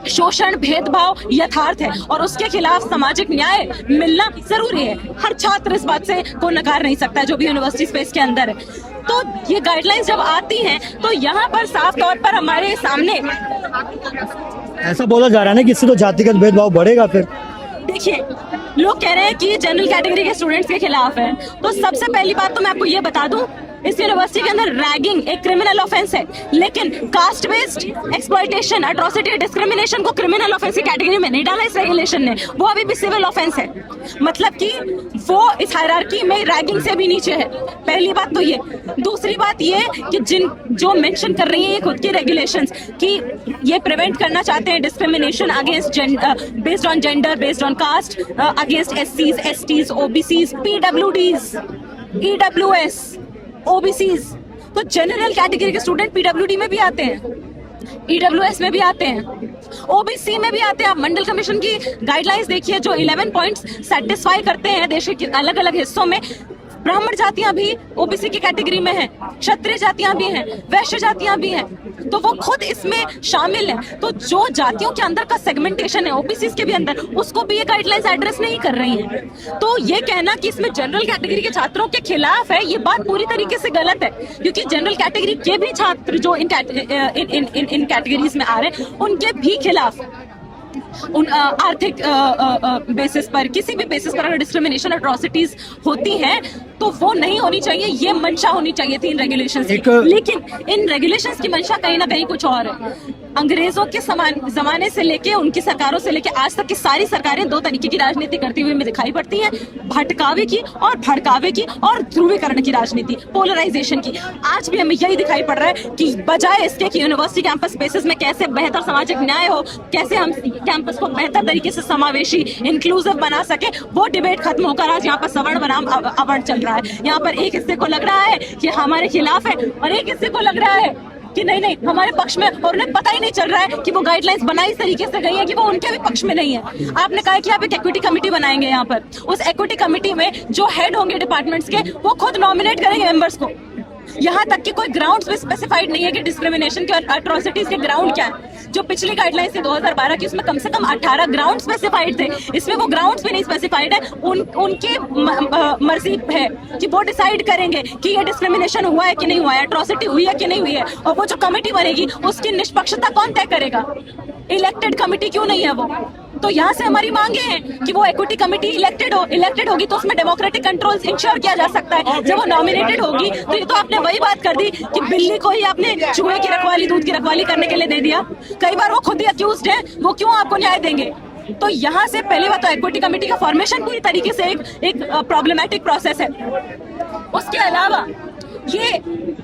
शोषण, भेदभाव यथार्थ है और उसके खिलाफ सामाजिक न्याय मिलना जरूरी है। हर छात्र इस बात से को नकार नहीं सकता जो भी यूनिवर्सिटी स्पेस के अंदर है। तो ये गाइडलाइंस जब आती हैं तो यहाँ पर साफ तौर पर हमारे सामने ऐसा बोला जा रहा है ना कि इससे तो जातिगत भेदभाव बढ़ेगा। फिर देखिए, लोग कह रहे हैं कि जनरल कैटेगरी के स्टूडेंट्स के खिलाफ है, तो सबसे पहली बात तो मैं आपको ये बता दूं, इस यूनिवर्सिटी के अंदर रैगिंग एक क्रिमिनल ऑफेंस है, लेकिन caste based exploitation, atrocity, discrimination को क्रिमिनल ऑफेंस की कैटेगरी में नहीं डाला इस रेगुलेशन ने, वो अभी भी सिविल ऑफेंस है। मतलब कि वो इस हायरार्की में रैगिंग से भी नीचे है। पहली बात तो ये। दूसरी बात ये कि जो मेंशन कर रही है खुद की रेगुलेशंस कि ये प्रिवेंट करना चाहते हैं discrimination against based on gender, based on caste, against SCs, STs, OBCs, PWDs, EWS, OBCs। तो जनरल कैटेगरी के स्टूडेंट PWD में भी आते हैं, EWS में भी आते हैं, OBC में भी आते हैं। आप मंडल कमीशन की गाइडलाइंस देखिए जो 11 पॉइंट्स सेटिस्फाई करते हैं देश के अलग अलग हिस्सों में। ब्राह्मण जातियां भी OBC की कैटेगरी में हैं, क्षत्रिय जातियां भी हैं, वैश्य जातियां भी हैं, तो वो खुद इसमें शामिल हैं। तो जो जातियों के अंदर का सेगमेंटेशन है OBCs के भी अंदर, उसको भी ये गाइडलाइंस एड्रेस नहीं कर रही हैं। तो ये कहना कि इसमें जनरल कैटेगरी के छात्रों के खिलाफ है, ये बात पूरी तरीके से गलत है, क्योंकि जनरल कैटेगरी के भी छात्र जो इन कैटेगरीज में आ रहे हैं उनके भी खिलाफ उन आर्थिक बेसिस पर, किसी भी बेसिस पर अगर डिस्क्रिमिनेशन, अट्रॉसिटीज होती हैं तो वो नहीं होनी चाहिए। ये मंशा होनी चाहिए थी इन रेगुलेशंस की, लेकिन इन रेगुलेशंस की मंशा कहीं ना कहीं कुछ और है। अंग्रेजों के जमाने से लेके उनकी सरकारों से लेके आज तक की सारी सरकारें दो तरीके की राजनीति करती हुई हमें दिखाई पड़ती हैं, भटकावे की और भड़कावे की और ध्रुवीकरण की राजनीति, पोलराइजेशन की। आज भी हमें यही दिखाई पड़ रहा है कि बजाय इसके कि यूनिवर्सिटी कैंपस स्पेसेस में कैसे बेहतर सामाजिक न्याय हो, कैसे हम कैंपस को बेहतर तरीके से समावेशी, इंक्लूसिव बना सके, वो डिबेट खत्म होकर आज यहाँ पर सवर्ण बनाम अवर्ण चल रहा है। यहाँ पर एक हिस्से को लग रहा है कि हमारे खिलाफ है और एक हिस्से को लग रहा है कि नहीं नहीं हमारे पक्ष में, और उन्हें पता ही नहीं चल रहा है कि वो गाइडलाइंस बनाई इस तरीके से गई है कि वो उनके भी पक्ष में नहीं है। आपने कहा कि आप एक इक्विटी कमेटी बनाएंगे, यहाँ पर उस इक्विटी कमेटी में जो हेड होंगे डिपार्टमेंट्स के वो खुद नॉमिनेट करेंगे मेंबर्स को। यहाँ तक कि कोई ग्राउंड्स भी स्पेसिफाइड नहीं है कि डिस्क्रिमिनेशन के और अट्रॉसिटीज के ग्राउंड क्या है। जो पिछली गाइडलाइंस थी 2012 की, उसमें कम से कम 18 ग्राउंड स्पेसिफाइड थे, इसमें वो ग्राउंड्स भी नहीं स्पेसिफाइड है। उनकी मर्जी है कि वो डिसाइड करेंगे कि ये डिस्क्रिमिनेशन हुआ है कि नहीं हुआ है, अट्रॉसिटी हुई है कि नहीं हुई है, और वो जो कमेटी बनेगी उसकी निष्पक्षता कौन तय करेगा? इलेक्टेड कमेटी क्यों नहीं है वो? तो यहाँ से हमारी मांगे हैं कि वो इक्विटी कमेटी इलेक्टेड होगी तो उसमें डेमोक्रेटिक कंट्रोल इंश्योर किया जा सकता है। जब वो नॉमिनेटेड होगी तो ये तो आपने वही बात कर दी कि बिल्ली को ही आपने चूहे की रखवाली, दूध की रखवाली करने के लिए दे दिया। कई बार वो खुद ही अक्यूज्ड है, वो क्यों आपको न्याय देंगे? तो यहाँ से पहली बात तो इक्विटी कमेटी का फॉर्मेशन पूरी तरीके से एक प्रॉब्लमेटिक प्रोसेस है। उसके अलावा ये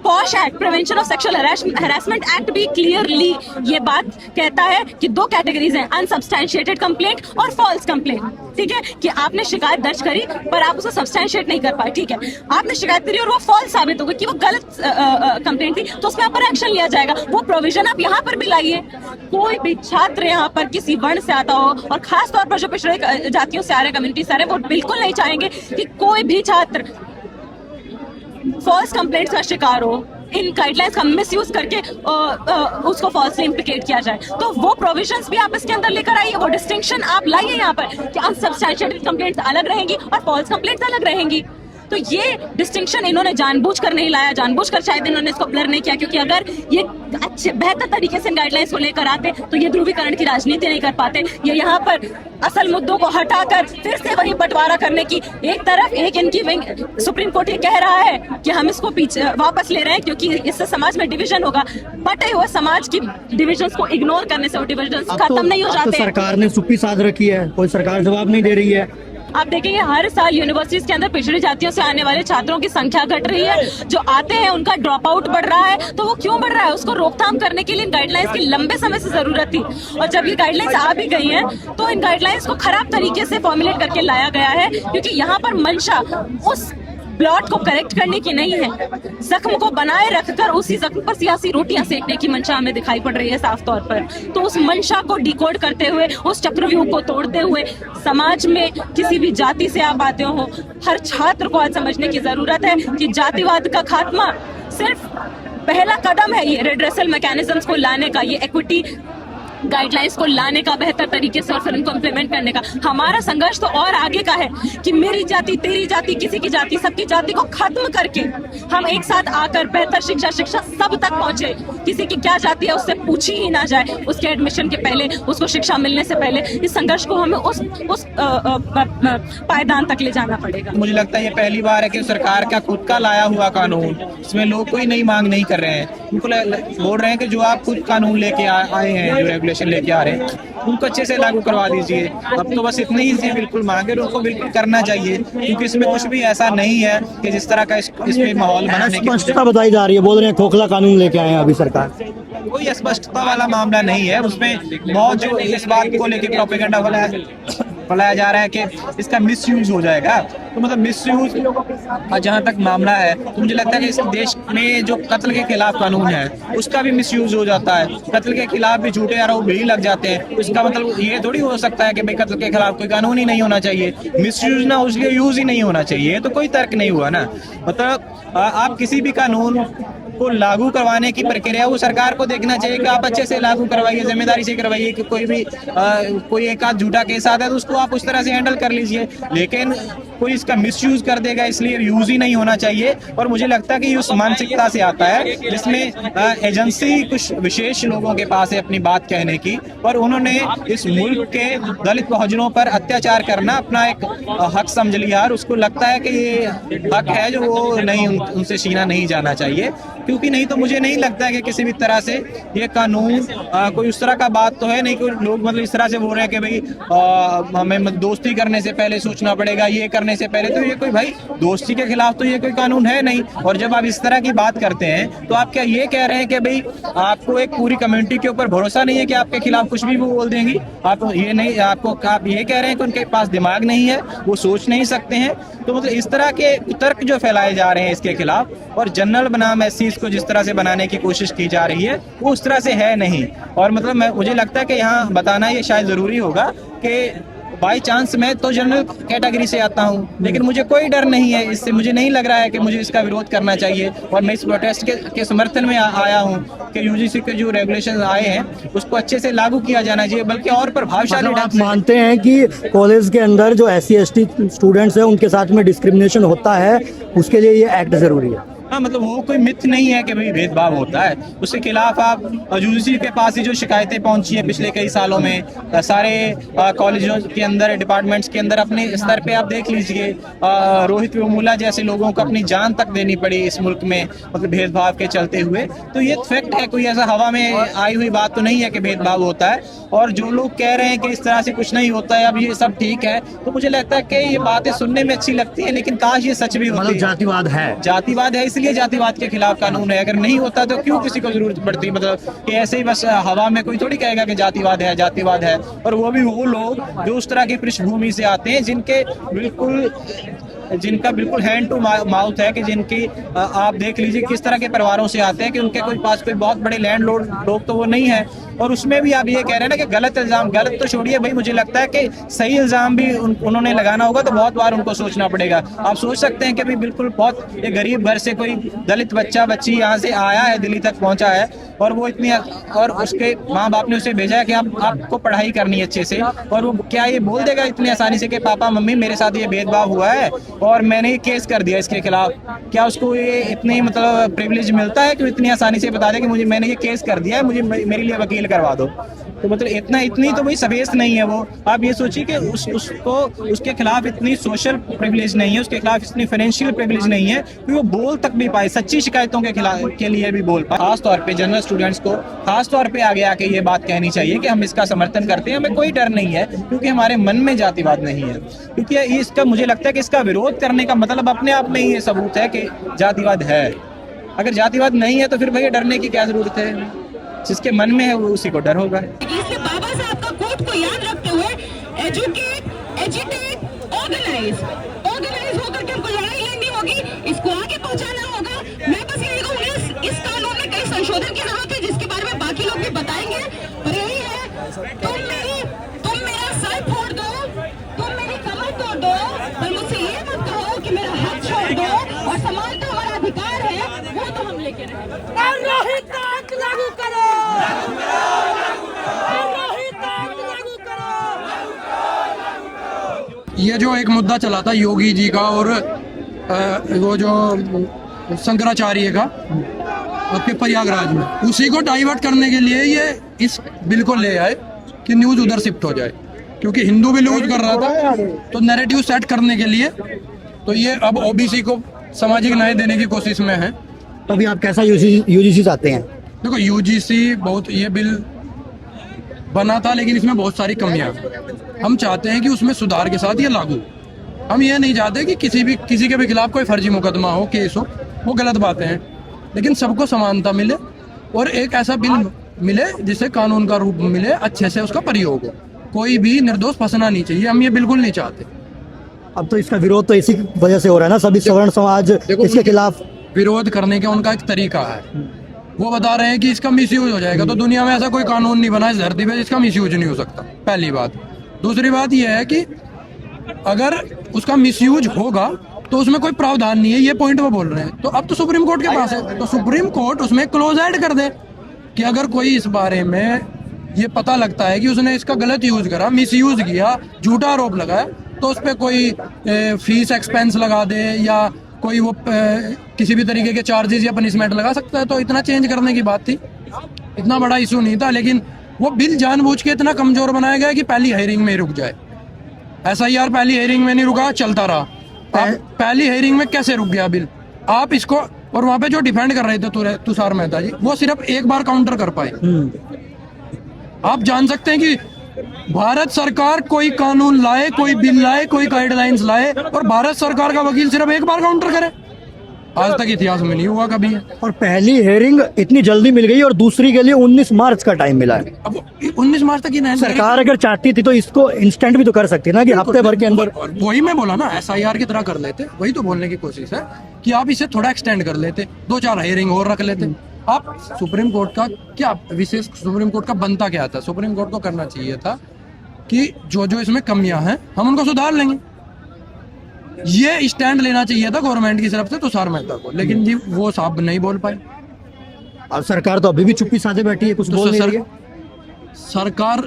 posh act, prevention of sexual harassment act भी क्लियरली ये बात कहता है कि दो कैटेगरीज हैं, अनसब्सटैंशिएटेड कंप्लेंट और फॉल्स कंप्लेंट। ठीक है कि आपने शिकायत दर्ज करी पर आप उसे सब्सटैंशिएट नहीं कर पाए, ठीक है, आपने शिकायत करी और वो फॉल्स साबित हो गई कि वो गलत कंप्लेंट थी, तो उसमें पर एक्शन लिया जाएगा। वो प्रोविजन आप यहाँ पर भी लाइए। कोई भी छात्र यहाँ पर किसी वर्ण से आता हो, और खास तौर पर जो पिछड़े जातियों से आ रहे, कम्युनिटी से आ रहे, वो बिल्कुल नहीं चाहेंगे कि कोई भी छात्र फॉल्स कंप्लेंट्स का शिकार हो, इन गाइडलाइंस का मिसयूज करके उसको फॉल्सली इम्प्लिकेट किया जाए। तो वो प्रोविजंस भी आप इसके अंदर लेकर आइए, वो डिस्टिंक्शन आप लाइए यहाँ पर कि अनसब्सटैंशिएटेड कंप्लेंट्स अलग रहेंगी और फॉल्स कंप्लेंट्स अलग रहेंगी। तो ये डिस्टिंक्शन इन्होंने जानबूझकर नहीं लाया, जानबूझकर शायद इन्होंने इसको ब्लर नहीं किया, क्योंकि अगर ये अच्छे बेहतर तरीके से गाइडलाइंस को लेकर आते तो ये ध्रुवीकरण की राजनीति नहीं कर पाते। ये यहाँ पर असल मुद्दों को हटाकर फिर से वही बंटवारा करने की एक तरफ एक इनकी विंग, सुप्रीम कोर्ट ये कह रहा है कि हम इसको पीछे वापस ले रहे हैं क्योंकि इससे समाज में डिवीजन होगा। बटे हुए समाज की डिविजन्स को इग्नोर करने से वो डिविजन्स खत्म नहीं हो जाते। तो सरकार ने सुप्पी साध रखी है, कोई सरकार जवाब नहीं दे रही है। आप देखेंगे हर साल यूनिवर्सिटीज के अंदर पिछड़ी जातियों से आने वाले छात्रों की संख्या घट रही है, जो आते हैं उनका ड्रॉप आउट बढ़ रहा है। तो वो क्यों बढ़ रहा है? उसको रोकथाम करने के लिए इन गाइडलाइंस की लंबे समय से जरूरत थी, और जब ये गाइडलाइंस आ भी गई हैं तो इन गाइडलाइंस को खराब तरीके से फॉर्मुलेट करके लाया गया है, क्योंकि यहाँ पर मंशा उस प्लॉट को करेक्ट करने की नहीं है, जख्म को बनाए रखकर उसी जख्म पर सियासी रोटियां सेकने की मंशा हमें दिखाई पड़ रही है साफ तौर पर। तो उस मंशा को डिकोड करते हुए, उस चक्रव्यूह को तोड़ते हुए, समाज में किसी भी जाति से आप आते हो, हर छात्र को आज समझने की जरूरत है कि जातिवाद का खात्मा सिर्फ पहला कदम है, ये रिड्रेसल मैकेनिज्म्स को लाने का, ये इक्विटी गाइडलाइंस को लाने का बेहतर तरीके से और फिर उनको इम्प्लीमेंट करने का। हमारा संघर्ष तो और आगे का है कि मेरी जाति, तेरी जाति, किसी की जाति, सबकी जाति को खत्म करके हम एक साथ आकर बेहतर शिक्षा सब तक पहुंचे। किसी की क्या जाति है उससे पूछी ही ना जाए, उसके एडमिशन के पहले, उसको शिक्षा मिलने से पहले। इस संघर्ष को हमें उस पायदान तक ले जाना पड़ेगा। मुझे लगता है ये पहली बार है कि सरकार का खुद का लाया हुआ कानून, इसमें लोग कोई नई मांग नहीं कर रहे हैं। उनको बोल रहे हैं कि जो आप खुद कानून लेके आए हैं, जो रेगुलेशन लेके आ रहे हैं, उनको अच्छे से लागू करवा दीजिए। अब तो बस इतनी ही बिल्कुल मांगे, उनको बिल्कुल करना चाहिए, क्योंकि इसमें कुछ भी ऐसा नहीं है कि जिस तरह का इसमें माहौल बनाने की स्पष्टता बताई जा रही है। बोल रहे हैं खोखला कानून लेके आए हैं अभी सरकार। कोई स्पष्टता वाला मामला नहीं है, उसमें बहुत जो इस बात को लेके प्रोपेगेंडा फैलाया जा रहा है कि इसका मिसयूज हो जाएगा। तो मतलब मिसयूज जहाँ तक मामला है, तो मुझे लगता है कि इस देश में जो कत्ल के खिलाफ कानून है उसका भी मिसयूज हो जाता है। कत्ल के खिलाफ भी झूठे आरोप भी लग जाते हैं। उसका मतलब ये थोड़ी हो सकता है कि भाई कत्ल के खिलाफ कोई कानून ही नहीं होना चाहिए, मिसयूज ना उसलिए यूज ही नहीं होना चाहिए। तो कोई तर्क नहीं हुआ ना। मतलब आप किसी भी कानून को लागू करवाने की प्रक्रिया वो सरकार को देखना चाहिए कि आप अच्छे से लागू करवाइए, जिम्मेदारी से करवाइए। कि कोई एक आध झूठा केस आता है तो उसको आप उस तरह से हैंडल कर लीजिए, लेकिन कोई इसका मिसयूज कर देगा इसलिए यूज ही नहीं होना चाहिए। और मुझे लगता है कि उस मानसिकता से आता है जिसमें एजेंसी कुछ विशेष लोगों के पास है अपनी बात कहने की, और उन्होंने इस मुल्क के दलित बहुजनों पर अत्याचार करना अपना एक हक समझ लिया, और उसको लगता है कि ये हक है जो वो नहीं उनसे छीना नहीं जाना चाहिए। क्योंकि नहीं तो मुझे नहीं लगता है कि किसी भी तरह से ये कानून कोई उस तरह का बात तो है नहीं। कोई लोग मतलब इस तरह से बोल रहे हैं कि भाई हमें दोस्ती करने से पहले सोचना पड़ेगा, ये करने से पहले। तो ये कोई भाई दोस्ती के खिलाफ तो ये कोई कानून है नहीं। और जब आप इस तरह की बात करते हैं तो आप क्या ये कह रहे हैं कि भाई आपको एक पूरी कम्युनिटी के ऊपर भरोसा नहीं है कि आपके खिलाफ कुछ भी वो बोल देंगी? आप ये कह रहे हैं कि उनके पास दिमाग नहीं है, वो सोच नहीं सकते हैं? तो मतलब इस तरह के तर्क जो फैलाए जा रहे हैं इसके खिलाफ, और जनरल बनाम एससीज को जिस तरह से बनाने की कोशिश की जा रही है वो उस तरह से है नहीं। और मतलब मुझे लगता है कि यहाँ बताना ये शायद ज़रूरी होगा कि बाई चांस मैं तो जनरल कैटेगरी से आता हूँ, लेकिन मुझे कोई डर नहीं है इससे। मुझे नहीं लग रहा है कि मुझे इसका विरोध करना चाहिए, और मैं इस प्रोटेस्ट के समर्थन में आया हूँ कि यूजीसी के जो रेगुलेशन आए हैं उसको अच्छे से लागू किया जाना चाहिए, बल्कि और प्रभावशाली मतलब ढंग आप से। मानते हैं कि कॉलेज के अंदर जो SC/ST स्टूडेंट्स हैं उनके साथ में डिस्क्रिमिनेशन होता है, उसके लिए ये एक्ट जरूरी है? हाँ, मतलब वो कोई मिथ नहीं है कि भाई भेदभाव होता है। उसके खिलाफ आप यूजीसी के पास ही जो शिकायतें पहुंची है पिछले कई सालों में, सारे कॉलेजों के अंदर, डिपार्टमेंट्स के अंदर अपने स्तर पे आप देख लीजिए, रोहित वेमुला जैसे लोगों को अपनी जान तक देनी पड़ी इस मुल्क में, मतलब भेदभाव के चलते हुए। तो ये फैक्ट है, कोई ऐसा हवा में आई हुई बात तो नहीं है कि भेदभाव होता है। और जो लोग कह रहे हैं कि इस तरह से कुछ नहीं होता है, अब ये सब ठीक है, तो मुझे लगता है कि ये बातें सुनने में अच्छी लगती है, लेकिन काश ये सच भी होती। मतलब जातिवाद है, जातिवाद है, इसलिए जातिवाद के खिलाफ कानून है। अगर नहीं होता तो क्यों किसी को जरूरत पड़ती, मतलब कि ऐसे ही बस हवा में कोई थोड़ी कहेगा कि जातिवाद है, जातिवाद है। और वो भी वो लोग जो उस तरह की पृष्ठभूमि से आते हैं, जिनका बिल्कुल हैंड टू माउथ है, कि जिनकी आप देख लीजिए किस तरह के परिवारों से आते हैं, कि उनके कोई पास कोई बहुत बड़े लैंडलॉर्ड लोग तो वो नहीं है। और उसमें भी आप ये कह रहे हैं ना कि गलत इल्जाम, गलत तो छोड़िए भाई, मुझे लगता है कि सही इल्जाम भी उन्होंने लगाना होगा तो बहुत बार उनको सोचना पड़ेगा। आप सोच सकते हैं कि भाई बिल्कुल बहुत एक गरीब घर से कोई दलित बच्ची यहाँ से आया है, दिल्ली तक पहुंचा है, और वो इतनी, और उसके माँ बाप ने उसे भेजा है कि आपको पढ़ाई करनी है अच्छे से, और वो क्या ये बोल देगा इतनी आसानी से कि पापा मम्मी मेरे साथ ये भेदभाव हुआ है और मैंने ये केस कर दिया इसके खिलाफ? क्या उसको ये इतनी मतलब प्रिविलेज मिलता है कि इतनी आसानी से बता दे कि मैंने ये केस कर दिया है, मुझे मेरे लिए वकील करवा दो? तो मतलब इतनी तो भाई सफेद नहीं है वो। आप ये सोचिए कि उसको उसके खिलाफ इतनी सोशल प्रिविलेज नहीं है, उसके खिलाफ इतनी फाइनेंशियल प्रिविलेज नहीं है कि वो बोल तक भी पाए, सच्ची शिकायतों के खिलाफ के लिए भी बोल पाए। खास तौर पे जनरल स्टूडेंट्स को खास तौर पे आगे आके ये बात कहनी चाहिए कि हम इसका समर्थन करते हैं, हमें कोई डर नहीं है, क्योंकि हमारे मन में जातिवाद नहीं है। क्योंकि इसका मुझे लगता है कि इसका विरोध करने का मतलब अपने आप में ही ये सबूत है कि जातिवाद है। अगर जातिवाद नहीं है तो फिर भैया डरने की क्या जरूरत है? जिसके मन में है वो उसी को डर होगा। इसलिए बाबा साहब का कोट को याद रखते हुए एजुकेट, एजिटेट, ऑर्गेनाइज होकर के हमको लड़ाई लड़नी होगी, इसको आगे पहुंचाना होगा। मैं बस यही कहूंगी, इस कानून में कई संशोधन की जरूरत है, जिसके बारे में बाकी लोग भी बताएंगे। पर यही है, तुम मेरा सर फोड़ दो, तुम मेरी कमर तोड़ दो, पर मुझसे ये मत कहो कि मेरा हाथ छोड़ दो, और समानता हमारा अधिकार है, वो तो हम लेके रहेंगे। लागू करो, ये जो एक मुद्दा चला था योगी जी का और वो जो शंकराचार्य का आपके प्रयागराज में, उसी को डाइवर्ट करने के लिए ये इस बिल को ले आए कि न्यूज़ उधर शिफ्ट हो जाए, क्योंकि हिंदू भी यूज कर रहा था, तो नैरेटिव सेट करने के लिए तो ये अब ओबीसी को सामाजिक न्याय देने की कोशिश में है। तभी आप कैसा यूजीसी चाहते हैं? देखो यूजीसी बहुत, ये बिल बना था लेकिन इसमें बहुत सारी कमियां, हम चाहते हैं कि उसमें सुधार के साथ ये लागू। हम ये नहीं चाहते कि किसी के भी खिलाफ कोई फर्जी मुकदमा हो, केस हो, वो गलत बातें हैं, लेकिन सबको समानता मिले और एक ऐसा बिल मिले जिससे कानून का रूप मिले, अच्छे से उसका प्रयोग हो, कोई भी निर्दोष फंसना नहीं चाहिए। हम ये बिल्कुल नहीं चाहते। अब तो इसका विरोध तो इसी वजह से हो रहा है ना, सभी सवर्ण समाज इसके खिलाफ विरोध करने का उनका एक तरीका है, वो बता रहे हैं कि इसका मिसयूज हो जाएगा। तो दुनिया में ऐसा कोई कानून नहीं बना इस धरती पे जिसका मिसयूज नहीं हो सकता, पहली बात। दूसरी बात यह है कि अगर उसका मिसयूज होगा तो उसमें कोई प्रावधान नहीं है, ये पॉइंट वो बोल रहे हैं। तो अब तो सुप्रीम कोर्ट के पास है, तो सुप्रीम कोर्ट उसमें क्लोज ऐड कर दे कि अगर कोई इस बारे में ये पता लगता है कि उसने इसका गलत यूज करा, मिसयूज किया, झूठा आरोप लगाया, तो उस पर कोई फीस एक्सपेंस लगा दे या कोई वो किसी भी तरीके के चार्जेस या पनिशमेंट लगा सकता है। तो इतना चेंज करने की बात थी, इतना बड़ा इशू नहीं था, लेकिन वो बिल जानबूझ के इतना कमजोर बनाया गया कि पहली हेयरिंग में रुक जाए। SIR पहली हेयरिंग में नहीं रुका, चलता रहा। पहली हेयरिंग में कैसे रुक गया बिल? आप इसको, और वहां पे जो डिफेंड कर रहे थे तुषार मेहता जी, वो सिर्फ एक बार काउंटर कर पाए। आप जान सकते हैं कि भारत सरकार कोई कानून लाए, कोई बिल लाए, कोई गाइडलाइंस लाए, और भारत सरकार का वकील सिर्फ एक बार काउंटर करे। आज तक इतिहास में नहीं हुआ कभी है। और पहली हेयरिंग इतनी जल्दी मिल गई और दूसरी के लिए 19 मार्च का टाइम मिला है। अब 19 मार्च तक ही सरकार अगर चाहती थी तो इसको इंस्टेंट भी तो कर सकती ना, कि हफ्ते भर के अंदर। और वही मैं बोला ना, SIR की तरह कर लेते, वही तो बोलने की कोशिश है कि आप इसे थोड़ा एक्सटेंड कर लेते, 2-4 हेयरिंग और रख लेते। आप सुप्रीम कोर्ट का क्या विशेष, सुप्रीम कोर्ट का बनता क्या था? सुप्रीम कोर्ट को करना चाहिए था कि जो जो इसमें कमियां हैं हम उनको सुधार लेंगे। ये स्टैंड लेना चाहिए था गवर्नमेंट की तरफ से तुषार मेहता को, लेकिन जी वो साहब नहीं बोल पाए। अब सरकार तो अभी भी चुप्पी साधे बैठी है, कुछ बोल नहीं रही है। सरकार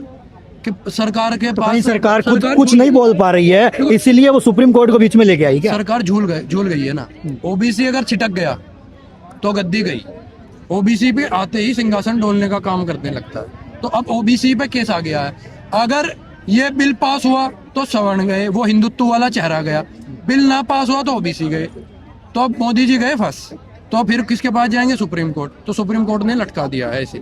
के तो पास कहीं सरकार खुद कुछ नहीं बोल पा रही है, इसीलिए वो सुप्रीम कोर्ट को बीच में लेके आई क्या? सरकार झूल गई है ना। OBC अगर छिटक गया तो गद्दी गई। OBC पे आते ही सिंहासन डोलने का काम करने लगता है। तो अब OBC पे केस आ गया है। अगर ये बिल पास हुआ तो सवर्ण गए, वो हिंदुत्व वाला चेहरा गया। बिल ना पास हुआ तो OBC गए, तो अब मोदी जी गए फंस। तो फिर किसके पास जाएंगे? Supreme court. तो सुप्रीम कोर्ट ने लटका दिया है इसे।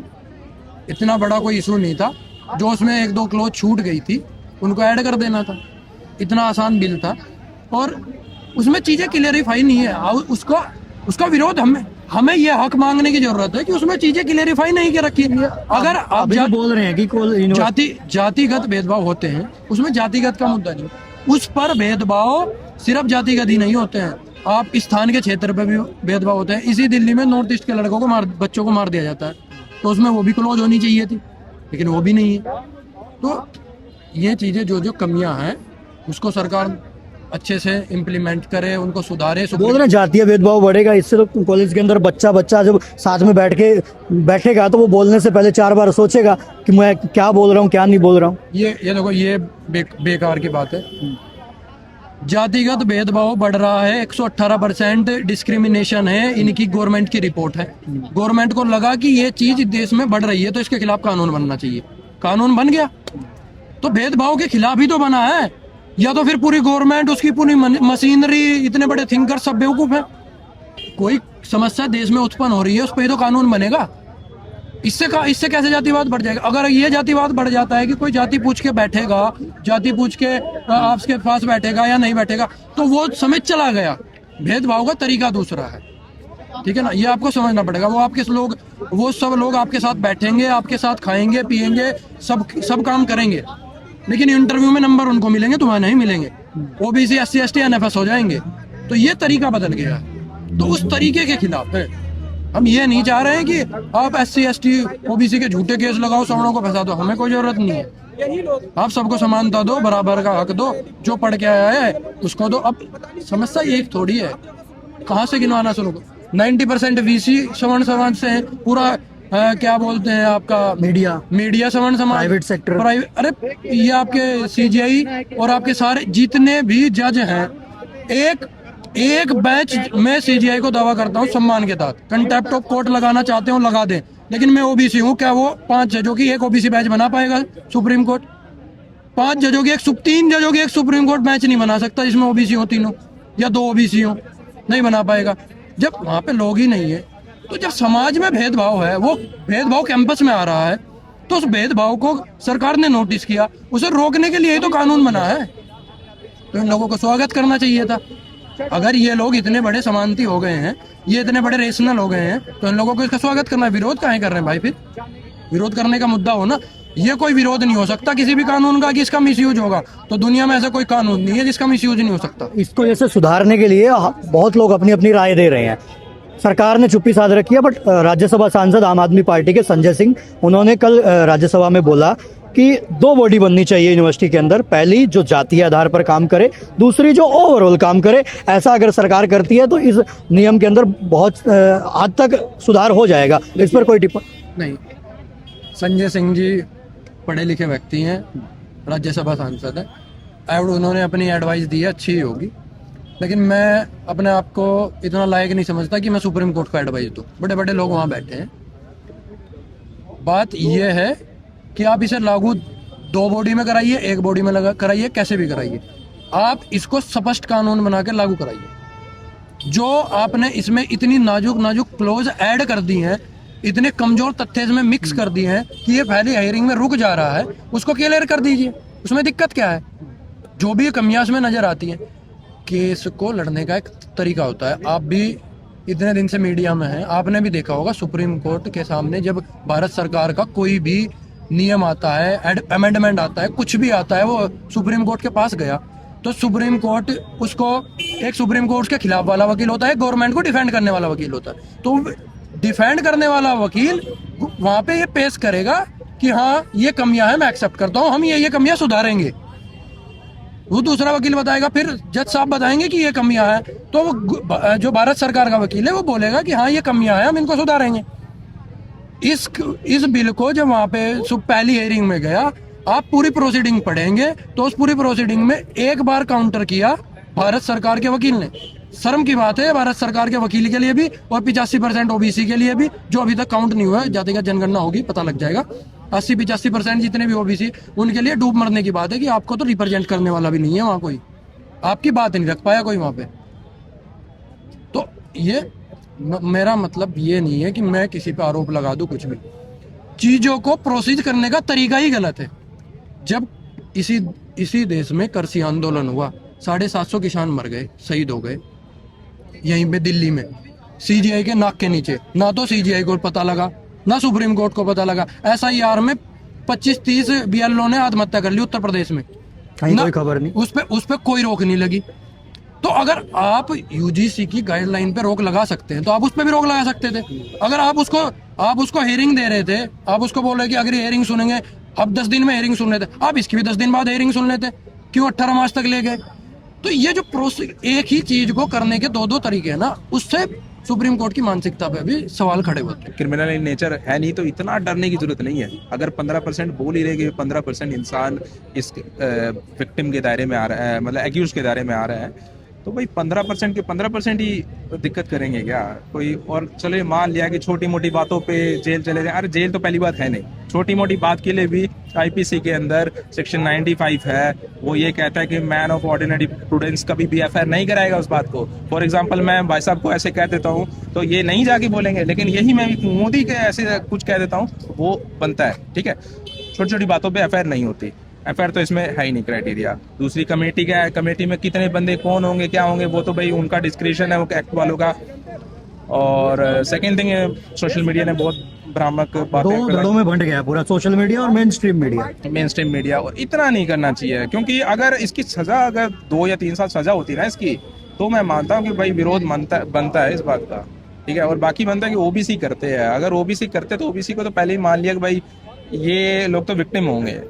इतना बड़ा कोई इशू नहीं था, जो उसमें 1-2 क्लॉज छूट गई थी उनको ऐड कर देना था। इतना आसान बिल था और उसमें चीजें क्लियरिफाई नहीं है। उसका विरोध हमें ये हक मांगने की जरूरत है कि उसमें चीजें क्लियरिफाई नहीं कर रखी। अगर आप अभी तो बोल रहे हैं कि जातिगत भेदभाव होते हैं, उसमें जातिगत का मुद्दा नहीं, उस पर भेदभाव सिर्फ जातिगत ही नहीं होते हैं, आप स्थान के क्षेत्र पे भी भेदभाव होते हैं। इसी दिल्ली में नॉर्थ ईस्ट के लड़कों को बच्चों को मार दिया जाता है, तो उसमें वो भी क्लोज होनी चाहिए थी, लेकिन वो भी नहीं है। तो ये चीजें जो कमियां हैं उसको सरकार अच्छे से इम्प्लीमेंट करे, उनको सुधारे। बोल रहे हैं जातीय भेदभाव बढ़ेगा, इससे तो कॉलेज के अंदर बच्चा जब साथ में बैठेगा तो वो बोलने से पहले 4 बार सोचेगा कि मैं क्या बोल रहा हूँ, क्या नहीं बोल रहा हूँ। ये देखो, ये बेकार की बात है। जातिगत भेदभाव बढ़ रहा है, 118% डिस्क्रिमिनेशन है, इनकी गवर्नमेंट की रिपोर्ट है। गवर्नमेंट को लगा कि ये चीज देश में बढ़ रही है तो इसके खिलाफ कानून बनना चाहिए। कानून बन गया तो भेदभाव के खिलाफ ही तो बना है, या तो फिर पूरी गवर्नमेंट, उसकी पूरी मशीनरी, इतने बड़े थिंकर सब बेवकूफ है। कोई समस्या देश में उत्पन्न हो रही है उस पर ही तो कानून बनेगा। इससे कैसे जातिवाद बढ़ जाएगा? अगर ये जातिवाद बढ़ जाता है कि कोई जाति पूछ के बैठेगा, जाति पूछ के आपके पास बैठेगा या नहीं बैठेगा, तो वो समझ चला गया भेदभाव का तरीका दूसरा है। ठीक है ना, ये आपको समझना पड़ेगा। वो सब लोग आपके साथ बैठेंगे, आपके साथ खाएंगे पिएंगे, सब काम करेंगे, लेकिन इंटरव्यू में नंबर उनको मिलेंगे, तुम्हें नहीं मिलेंगे। OBC SC ST NFS हो जाएंगे। तो ये तरीका बदल गया है, तो उस तरीके के खिलाफ है। हम ये नहीं चाह रहे हैं कि आप SC ST OBC के झूठे केस लगाओ, सवर्णों को फंसा दो, हमें कोई जरूरत नहीं है। आप सबको समानता दो, बराबर का हक दो, जो पढ़ के आया है उसको दो। अब समस्या एक थोड़ी है, कहाँ से गिनवाना शुरू करो? 90% VC सवर्ण समाज से है, पूरा क्या बोलते हैं आपका मीडिया सवर्ण समाज, प्राइवेट सेक्टर, अरे ये आपके CGI और आपके सारे जितने भी जज हैं, एक बैच में CGI को दावा करता हूँ सम्मान के साथ, कंटेप्ट ऑफ कोर्ट लगाना चाहते हो लगा दें, लेकिन मैं OBC हूँ। क्या वो 5 जजों की एक OBC बैच बना पाएगा सुप्रीम कोर्ट? 3 जजों की एक सुप्रीम कोर्ट बैच नहीं बना सकता जिसमें OBC हो तीनों या 2 OBC हो, नहीं बना पाएगा। जब वहाँ पे लोग ही नहीं है, तो जब समाज में भेदभाव है, वो भेदभाव कैंपस में आ रहा है, तो उस भेदभाव को सरकार ने नोटिस किया, उसे रोकने के लिए ही तो कानून बना है। तो इन लोगों को स्वागत करना चाहिए था। अगर ये लोग इतने बड़े समानती हो गए हैं, ये इतने बड़े रेशनल हो गए हैं, तो इन लोगों को इसका स्वागत करना है। विरोध काहे कर रहे हैं भाई? फिर विरोध करने का मुद्दा हो ना। ये कोई विरोध नहीं हो सकता किसी भी कानून का कि इसका मिसयूज होगा, तो दुनिया में ऐसा कोई कानून नहीं है जिसका मिसयूज नहीं हो सकता। इसको जैसे सुधारने के लिए बहुत लोग अपनी अपनी राय दे रहे हैं। सरकार ने चुप्पी साध रखी है, बट राज्यसभा सांसद आम आदमी पार्टी के संजय सिंह, उन्होंने कल राज्यसभा में बोला कि 2 बॉडी बननी चाहिए यूनिवर्सिटी के अंदर। पहली जो जातीय आधार पर काम करे, दूसरी जो ओवरऑल काम करे। ऐसा अगर सरकार करती है तो इस नियम के अंदर बहुत हद तक सुधार हो जाएगा। इस पर कोई टिप्पणी नहीं। संजय सिंह जी पढ़े लिखे व्यक्ति हैं, राज्यसभा सांसद है, उन्होंने अपनी एडवाइस दी है, अच्छी ही होगी, लेकिन मैं अपने आप को इतना लायक नहीं समझता कि मैं सुप्रीम कोर्ट को एडवाइस दूँ। बड़े बड़े लोग वहाँ बैठे हैं। बात यह है कि आप इसे लागू 2 बॉडी में कराइए, 1 बॉडी में कराइए, कैसे भी कराइए, आप इसको स्पष्ट कानून बना के लागू कराइए। जो आपने इसमें इतनी नाजुक क्लोज ऐड कर दी हैं, इतने कमजोर तथ्य इसमें मिक्स कर दिए हैं कि ये पहली हायरिंग में रुक जा रहा है, उसको क्लियर कर दीजिए। उसमें दिक्कत क्या है? जो भी कमियां इसमें नजर आती हैं, केस को लड़ने का एक तरीका होता है। आप भी इतने दिन से मीडिया में है, आपने भी देखा होगा सुप्रीम कोर्ट के सामने जब भारत सरकार का कोई भी नियम आता है, अमेंडमेंट आता है, कुछ भी आता है, वो सुप्रीम कोर्ट के पास गया तो सुप्रीम कोर्ट उसको, एक सुप्रीम कोर्ट के खिलाफ वाला वकील होता है, गवर्नमेंट को डिफेंड करने वाला वकील होता है। तो डिफेंड करने वाला वकील वहां पे ये पेश करेगा कि हाँ ये कमियां हैं, मैं एक्सेप्ट करता हूँ, हम ये कमियां सुधारेंगे। वो दूसरा वकील बताएगा, फिर जज साहब बताएंगे कि ये कमियां हैं, तो वो जो भारत सरकार का वकील है वो बोलेगा कि हाँ ये कमियां हैं, हम इनको सुधारेंगे। इस बिल को जब वहां पे पहली हेयरिंग में गया, आप पूरी प्रोसीडिंग पढ़ेंगे तो उस पूरी प्रोसीडिंग में एक बार काउंटर किया भारत सरकार के वकील ने। शर्म की बात है भारत सरकार के वकील के लिए भी और 85% ओबीसी के लिए भी, जो अभी तक काउंट नहीं हुआ है, जातिगत जनगणना होगी पता लग जाएगा। 80-85% जितने भी ओबीसी, उनके लिए डूब मरने की बात है कि आपको तो रिप्रेजेंट करने वाला भी नहीं है वहां, कोई आपकी बात नहीं रख पाया कोई वहां पे। तो ये मेरा मतलब ये नहीं है कि मैं किसी पे आरोप लगा दूं, कुछ भी चीजों को प्रोसीड करने का तरीका ही गलत है। जब इसी देश में कृषि आंदोलन हुआ, 750 किसान मर गए, शहीद हो गए यहीं पे दिल्ली में, सीजीआई के नाक के नीचे। ना तो सीजीआई को पता लगा, ना सुप्रीम कोर्ट को पता लगा। एसआईआर में 25-30 बीएलओ ने आत्महत्या कर ली उत्तर प्रदेश में, कहीं कोई खबर नहीं, उस पे कोई रोक नहीं लगी। तो अगर आप यूजीसी की गाइडलाइन पे रोक लगा सकते हैं तो आप उस पे भी रोक लगा सकते थे। अगर आप उसको हेयरिंग दे रहे थे, आप उसको बोल रहे कि अगर हेयरिंग सुनेंगे, अब 10 दिन में हेयरिंग सुन लेते, आप इसकी भी 10 दिन बाद हेयरिंग सुन लेते, क्यों 18 मार्च तक ले गए? तो ये जो प्रोसेस, एक ही चीज को करने के दो तरीके हैं ना, उससे सुप्रीम कोर्ट की मानसिकता पे भी सवाल खड़े होते हैं। क्रिमिनल इन नेचर है नहीं तो इतना डरने की जरूरत नहीं है। अगर 15% बोल ही रहे कि 15% इंसान इस विक्टिम के दायरे में आ रहा है, मतलब एक्यूज के दायरे में आ रहा है, तो भाई 15% के 15% ही दिक्कत करेंगे क्या कोई? और चले मान लिया कि छोटी मोटी बातों पे जेल चले जाए, अरे जेल तो पहली बात है नहीं, छोटी मोटी बात के लिए भी आईपीसी के अंदर सेक्शन 95 है, वो ये कहता है कि मैन ऑफ ऑर्डिनरी प्रूडेंस कभी भी एफआईआर नहीं कराएगा उस बात को। फॉर एग्जांपल मैं भाई साहब को ऐसे कह देता हूँ तो ये नहीं जाके बोलेंगे, लेकिन यही मैं मोदी के ऐसे कुछ कह देता हूँ वो बनता है, ठीक है। छोटी छोटी बातों पर एफआईआर नहीं होती, एफआईआर तो इसमें है ही नहीं क्राइटेरिया। दूसरी कमेटी क्या है, कमेटी में कितने बंदे कौन होंगे क्या होंगे वो तो भाई उनका डिस्क्रिप्शन है, वो एक्ट वालों का। और सेकंड थिंग है, सोशल मीडिया ने बहुत भ्रामक बातें, दो धड़ों में बंट गया पूरा सोशल मीडिया और मेन स्ट्रीम मीडिया। और इतना नहीं करना चाहिए, क्योंकि अगर इसकी सजा अगर 2 या 3 साल सजा होती ना इसकी, तो मैं मानता हूँ कि भाई विरोध बनता है इस बात का, ठीक है। और बाकी बनता है कि ओबीसी करते हैं, अगर ओबीसी करते तो ओबीसी को तो पहले ही मान लिया कि भाई ये लोग तो विक्टिम होंगे।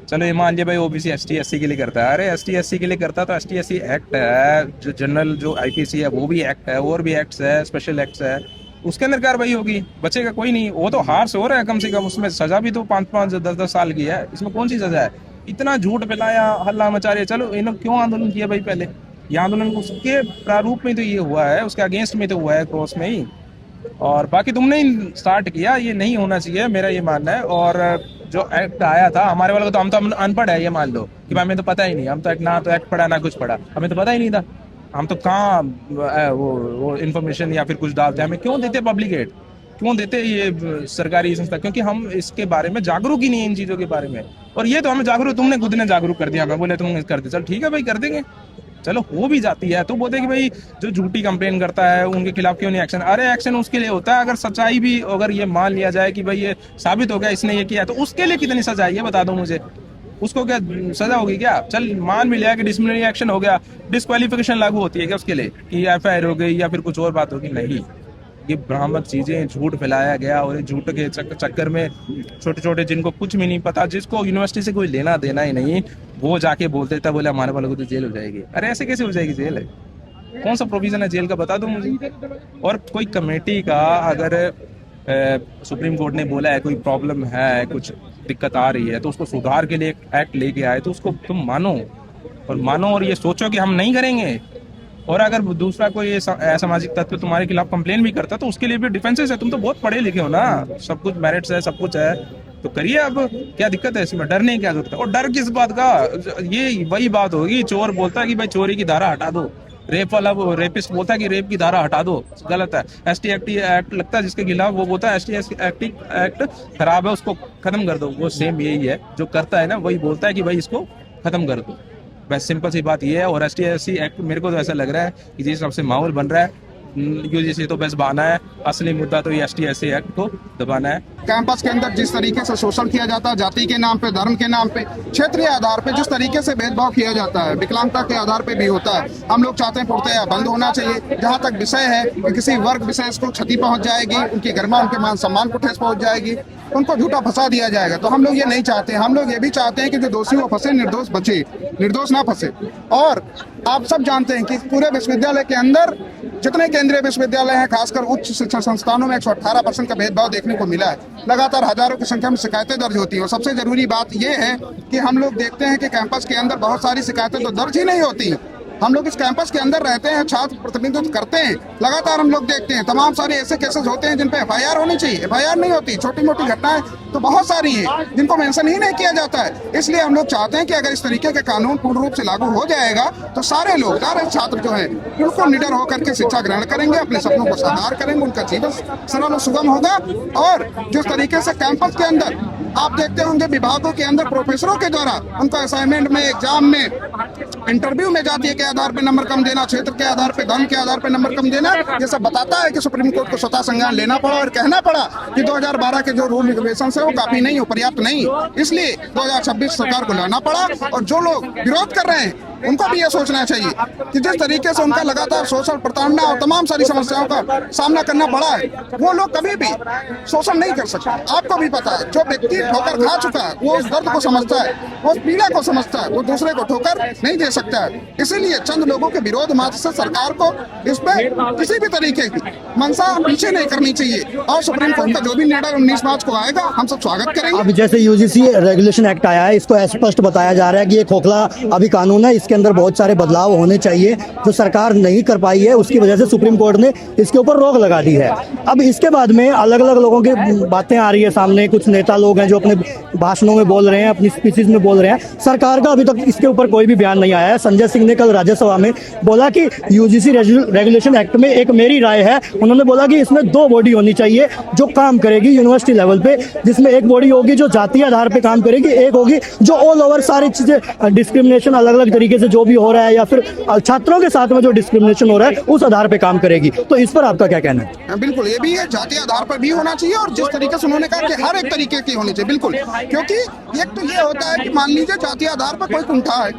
चलो ये मान लिया भाई ओबीसी एसटी एससी के लिए करता है, अरे एसटी एससी के लिए करता तो एसटी एससी एक्ट है, जो जनरल जो आईपीसी है वो भी एक्ट है, और भी एक्ट्स है, स्पेशल एक्ट्स है, उसके अंदर कार्रवाई होगी, बचेगा कोई नहीं। वो तो हार से हो रहा है कम से कम, उसमें सजा भी तो 5-5 10-10 साल की है, इसमें कौन सी सजा है? इतना झूठ फैलाया, हल्ला मचा रहे। चलो इन्होंने क्यों आंदोलन किया भाई? पहले ये आंदोलन उसके प्रारूप में तो ये हुआ है, उसके अगेंस्ट में तो हुआ है, क्रॉस में ही। और बाकी तुमने ही स्टार्ट किया, ये नहीं होना चाहिए, मेरा ये मानना है। और जो एक्ट आया था हमारे वालों को, तो हम तो अनपढ़ है, ये मान लो कि हमें तो पता ही नहीं, हम तो ना तो एक्ट पढ़ा ना कुछ पढ़ा, हमें तो पता ही नहीं था, हम तो कहाँ वो इन्फॉर्मेशन या फिर कुछ डालते, हमें क्यों देते पब्लिकेट, क्यों देते ये सरकारी संस्था? क्योंकि हम इसके बारे में जागरूक ही नहीं है इन चीजों के बारे में। और ये तो हमें जागरूक, तुमने खुद ने जागरूक कर दिया, मैं बोले तुम कर दे, चल ठीक है भाई कर देंगे, चलो हो भी जाती है तो बोलते कि भाई जो झूठी कंप्लेन करता है उनके खिलाफ क्यों नहीं एक्शन? अरे एक्शन उसके लिए होता है अगर सच्चाई भी, अगर ये मान लिया जाए कि भाई ये साबित हो गया इसने ये किया, तो उसके लिए कितनी सजा है ये बता दो मुझे, उसको क्या सजा होगी क्या? चल मान भी लिया कि डिसिप्लिनरी एक्शन हो गया, डिस्क्वालिफिकेशन लागू होती है क्या उसके लिए कि एफआईआर हो गई या फिर कुछ और बात होगी? नहीं, ये भ्रामक चीजें, झूठ फैलाया गया, और झूठ के चक्कर में छोटे छोटे जिनको कुछ भी नहीं पता, जिसको यूनिवर्सिटी से कोई लेना देना ही नहीं, वो जाके बोलते थे बोले हमारे वालों को तो जेल हो जाएगी। अरे ऐसे कैसे हो जाएगी जेल? है कौन सा प्रोविजन है जेल का बता दो मुझे। और कोई कमेटी का अगर सुप्रीम कोर्ट ने बोला है कोई प्रॉब्लम है, कुछ दिक्कत आ रही है, तो उसको सुधार के लिए एक एक्ट लेके आए तो उसको तुम मानो और ये सोचो कि हम नहीं करेंगे। और अगर दूसरा कोई असामाजिक तत्व तुम्हारे खिलाफ कंप्लेन भी करता तो उसके लिए भी डिफेंसेस है, तुम तो बहुत पढ़े लिखे हो ना, सब कुछ मेरिट्स है, सब कुछ है, तो करिए। अब क्या दिक्कत है इसमें? डरने की क्या जरूरत है? और डर किस बात का? ये वही बात होगी, चोर बोलता है कि भाई चोरी की धारा हटा दो, रेप वाला रेपिस्ट बोलता है कि रेप की धारा हटा दो, गलत है। एसटी एक्ट लगता है जिसके खिलाफ, वो बोलता है एसटी एक्ट खराब है उसको खत्म कर दो, वो सेम यही है जो करता है ना, वही बोलता है कि भाई इसको खत्म कर दो। बस सिंपल सी बात ये है। और एसटी एक्ट मेरे को तो ऐसा लग रहा है कि जिस हिसाब से माहौल बन रहा है यूजीसी तो बस बहाना है, असली मुद्दा तो ये ST/SC एक्ट को दबाना है। कैंपस के अंदर जिस तरीके से शोषण किया जाता है, जाति के नाम पे, धर्म के नाम पे, क्षेत्रीय आधार पे जिस तरीके से भेदभाव किया जाता है, विकलांगता के आधार पे भी होता है, हम लोग चाहते हैं पूर्णतः बंद होना चाहिए। जहाँ तक विषय है कि किसी वर्ग विशेष को क्षति पहुंच जाएगी, उनकी गरिमा, उनके मान सम्मान को ठेस पहुंच जाएगी, उनको झूठा फंसा दिया जाएगा, तो हम लोग ये नहीं चाहते। हम लोग ये भी चाहते हैं कि जो दोषी वो फंसे, निर्दोष बचे, निर्दोष ना फंसे। और आप सब जानते हैं कि पूरे विश्वविद्यालय के अंदर जितने केंद्रीय विश्वविद्यालय हैं, खासकर उच्च शिक्षण संस्थानों में 118% का भेदभाव देखने को मिला है। लगातार हजारों की संख्या में शिकायतें दर्ज होती हैं। और सबसे जरूरी बात यह है कि हम लोग देखते हैं कि कैंपस के अंदर बहुत सारी शिकायतें तो दर्ज ही नहीं होती। हम लोग इस कैंपस के अंदर रहते हैं, छात्र प्रतिनिधित्व करते हैं, लगातार हम लोग देखते हैं तमाम सारे ऐसे केसेस होते हैं जिन पे FIR होनी चाहिए, FIR नहीं होती। छोटी मोटी घटनाएं तो बहुत सारी हैं जिनको मेंशन ही नहीं किया जाता है। इसलिए हम लोग चाहते हैं कि अगर इस तरीके के कानून पूर्ण रूप से लागू हो जाएगा तो सारे लोग, सारे छात्र जो है बिल्कुल निडर होकर के शिक्षा ग्रहण करेंगे, अपने सपनों को साकार करेंगे, उनका जीवन सरल और सुगम होगा। और जिस तरीके से कैंपस के अंदर आप देखते होंगे विभागों के अंदर प्रोफेसरों के द्वारा उनको असाइनमेंट में, एग्जाम में, इंटरव्यू में जातीय के आधार पर नंबर कम देना, क्षेत्र के आधार पर, धर्म के आधार पर नंबर कम देना, ये सब बताता है कि सुप्रीम कोर्ट को स्वतः संज्ञान लेना पड़ा और कहना पड़ा कि 2012 के जो रूल रेगुलेशन है वो काफी नहीं हो, पर्याप्त नहीं, इसलिए 2026 सरकार को लाना पड़ा। और जो लोग विरोध कर रहे हैं उनको भी ये सोचना चाहिए कि जिस तरीके से उनका लगातार शोषण, प्रताड़ना और तमाम सारी समस्याओं का सामना करना पड़ा है, वो लोग कभी भी शोषण नहीं कर सकते। आपको भी पता है, जो व्यक्ति ठोकर खा चुका है वो उस दर्द को समझता है, वो उस पीड़ा को समझता है, वो दूसरे को ठोकर नहीं दे सकता है। इसीलिए चंद लोगों के विरोध मात्र से सरकार को इस पे किसी भी तरीके की मंशा पीछे नहीं करनी चाहिए। और सुप्रीम कोर्ट का जो भी निर्णय 19 मार्च को आएगा हम सब स्वागत करेंगे। अब जैसे यूजीसी रेगुलेशन एक्ट आया है, इसको स्पष्ट बताया जा रहा है कि ये खोखला अभी कानून है, इसके अंदर बहुत सारे बदलाव होने चाहिए जो सरकार नहीं कर पाई है, उसकी वजह से सुप्रीम कोर्ट ने इसके ऊपर रोक लगा दी है। अब इसके बाद में अलग अलग लोगों की बातें आ रही है सामने, कुछ नेता लोग हैं जो अपने भाषणों में बोल रहे हैं, अपनी स्पीचेस में बोल रहे हैं, सरकार का अभी तक इसके ऊपर कोई भी बयान नहीं आया है। संजय सिंह ने कल राज्यसभा में बोला कि यूजीसी रेगुलेशन एक्ट में एक मेरी राय है, उन्होंने बोला कि इसमें 2 बॉडी होनी चाहिए जो काम करेगी यूनिवर्सिटी लेवल पे, जिसमें एक बॉडी होगी जो जातीय आधार पे काम करेगी, एक होगी जो ऑल ओवर सारी चीजें डिस्क्रिमिनेशन अलग अलग तरीके से जो भी हो रहा है या फिर छात्रों के साथ में जो डिस्क्रिमिनेशन हो रहा है उस आधार पे काम करेगी। तो इस पर आपका क्या कहना है? बिल्कुल, ये भी है, जातीय आधार पर भी होना चाहिए और जिस तरीके से उन्होंने कहा कि हर एक तरीके की होनी चाहिए, बिल्कुल। क्योंकि एक तो ये होता है कि मान लीजिए जातीय आधार पर कोई कुंठा है,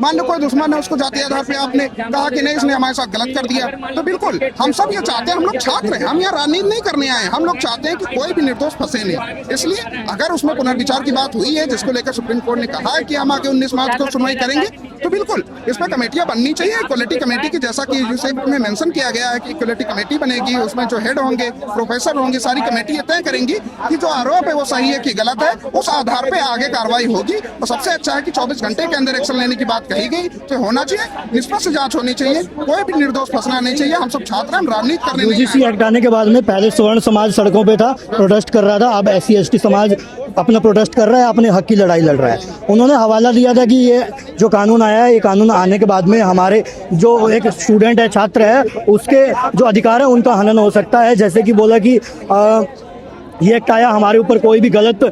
मान लो कोई दुश्मन है, उसको जातीय आधार पे आपने कहा कि नहीं इसने हमारे साथ गलत कर दिया, तो बिल्कुल हम सब ये चाहते हैं, हम लोग छात्र हैं, हम यहाँ राजनीति नहीं करने आए हैं, हम लोग चाहते हैं कि कोई भी निर्दोष फंसे नहीं। इसलिए अगर उसमें पुनर्विचार की बात हुई है जिसको लेकर सुप्रीम कोर्ट ने कहा है कि हम आगे 19 मार्च को सुनवाई करेंगे, तो बिल्कुल इस पर कमेटियां बननी चाहिए, इक्वलिटी कमेटी की, जैसा कि यूजीसी में मेंशन किया गया है कि इक्वलिटी कमेटी बनेगी, उसमें जो हेड होंगे, प्रोफेसर होंगे, सारी कमेटी तय करेंगी कि जो आरोप है वो सही है कि गलत है, उस आधार पे आगे कार्रवाई होगी। और सबसे अच्छा है कि 24 घंटे के अंदर एक्शन लेने की बात कही गई, तो होना चाहिए, निष्पक्ष जांच होनी चाहिए, कोई भी निर्दोष फंसना नहीं चाहिए। हम सब छात्र हैं, राजनीति करने नहीं। यूजीसी एक्ट आने के बाद में पहले सवर्ण समाज सड़कों पे था, प्रोटेस्ट कर रहा था, अब SC ST समाज अपना प्रोटेस्ट कर रहा है, अपने हक की लड़ाई लड़ रहा है। उन्होंने हवाला दिया था कि ये जो कानून आया है, ये कानून आने के बाद में हमारे जो एक स्टूडेंट है, छात्र है, उसके जो अधिकार है उनका हनन हो सकता है। जैसे कि बोला कि ये एक्ट आया, हमारे ऊपर कोई भी गलत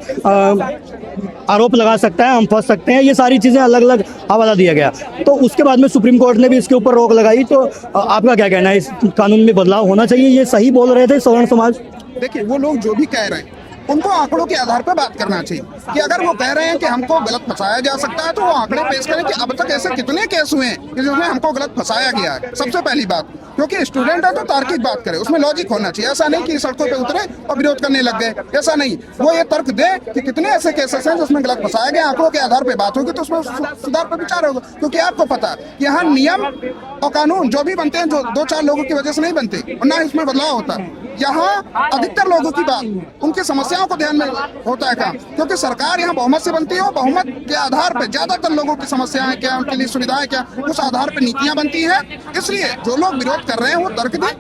आरोप लगा सकता है, हम फंस सकते हैं, ये सारी चीज़ें अलग अलग हवाला दिया गया। तो उसके बाद में सुप्रीम कोर्ट ने भी इसके ऊपर रोक लगाई। तो आपका क्या कहना है, इस कानून में बदलाव होना चाहिए? ये सही बोल रहे थे सवर्ण समाज? देखिए, वो लोग जो भी कह रहे हैं उनको आंकड़ों के आधार पर बात करना चाहिए कि अगर वो कह रहे हैं कि हमको गलत फंसाया जा सकता है तो वो आंकड़े पेश करें कि अब तक ऐसे कितने केस हुए हैं कि जिसमें हमको गलत फंसाया गया है। सबसे पहली बात, क्योंकि स्टूडेंट है तो तार्किक बात करे, उसमें लॉजिक होना चाहिए। ऐसा नहीं कि सड़कों पे उतरे और विरोध करने लग गए, ऐसा नहीं। वो ये तर्क दे कि कितने ऐसे केसेस हैं जिसमें गलत फंसाया गया, आंकड़ों के आधार पर बात होगी तो उसमें सुधार पर विचार होगा। क्योंकि आपको पता है कि यहाँ नियम और कानून जो भी बनते हैं जो 2-4 लोगों की वजह से नहीं बनते और ना इसमें बदलाव होता है। यहाँ अधिकतर लोगों की बात, उनकी समस्याओं को ध्यान में होता है काम, क्योंकि सरकार यहाँ बहुमत से बनती है और बहुमत के आधार पर ज्यादातर लोगों की समस्याएं क्या, उनके लिए सुविधाएं क्या, उस आधार पर नीतियां बनती हैं। इसलिए जो लोग विरोध कर रहे हैं वो तर्क दें,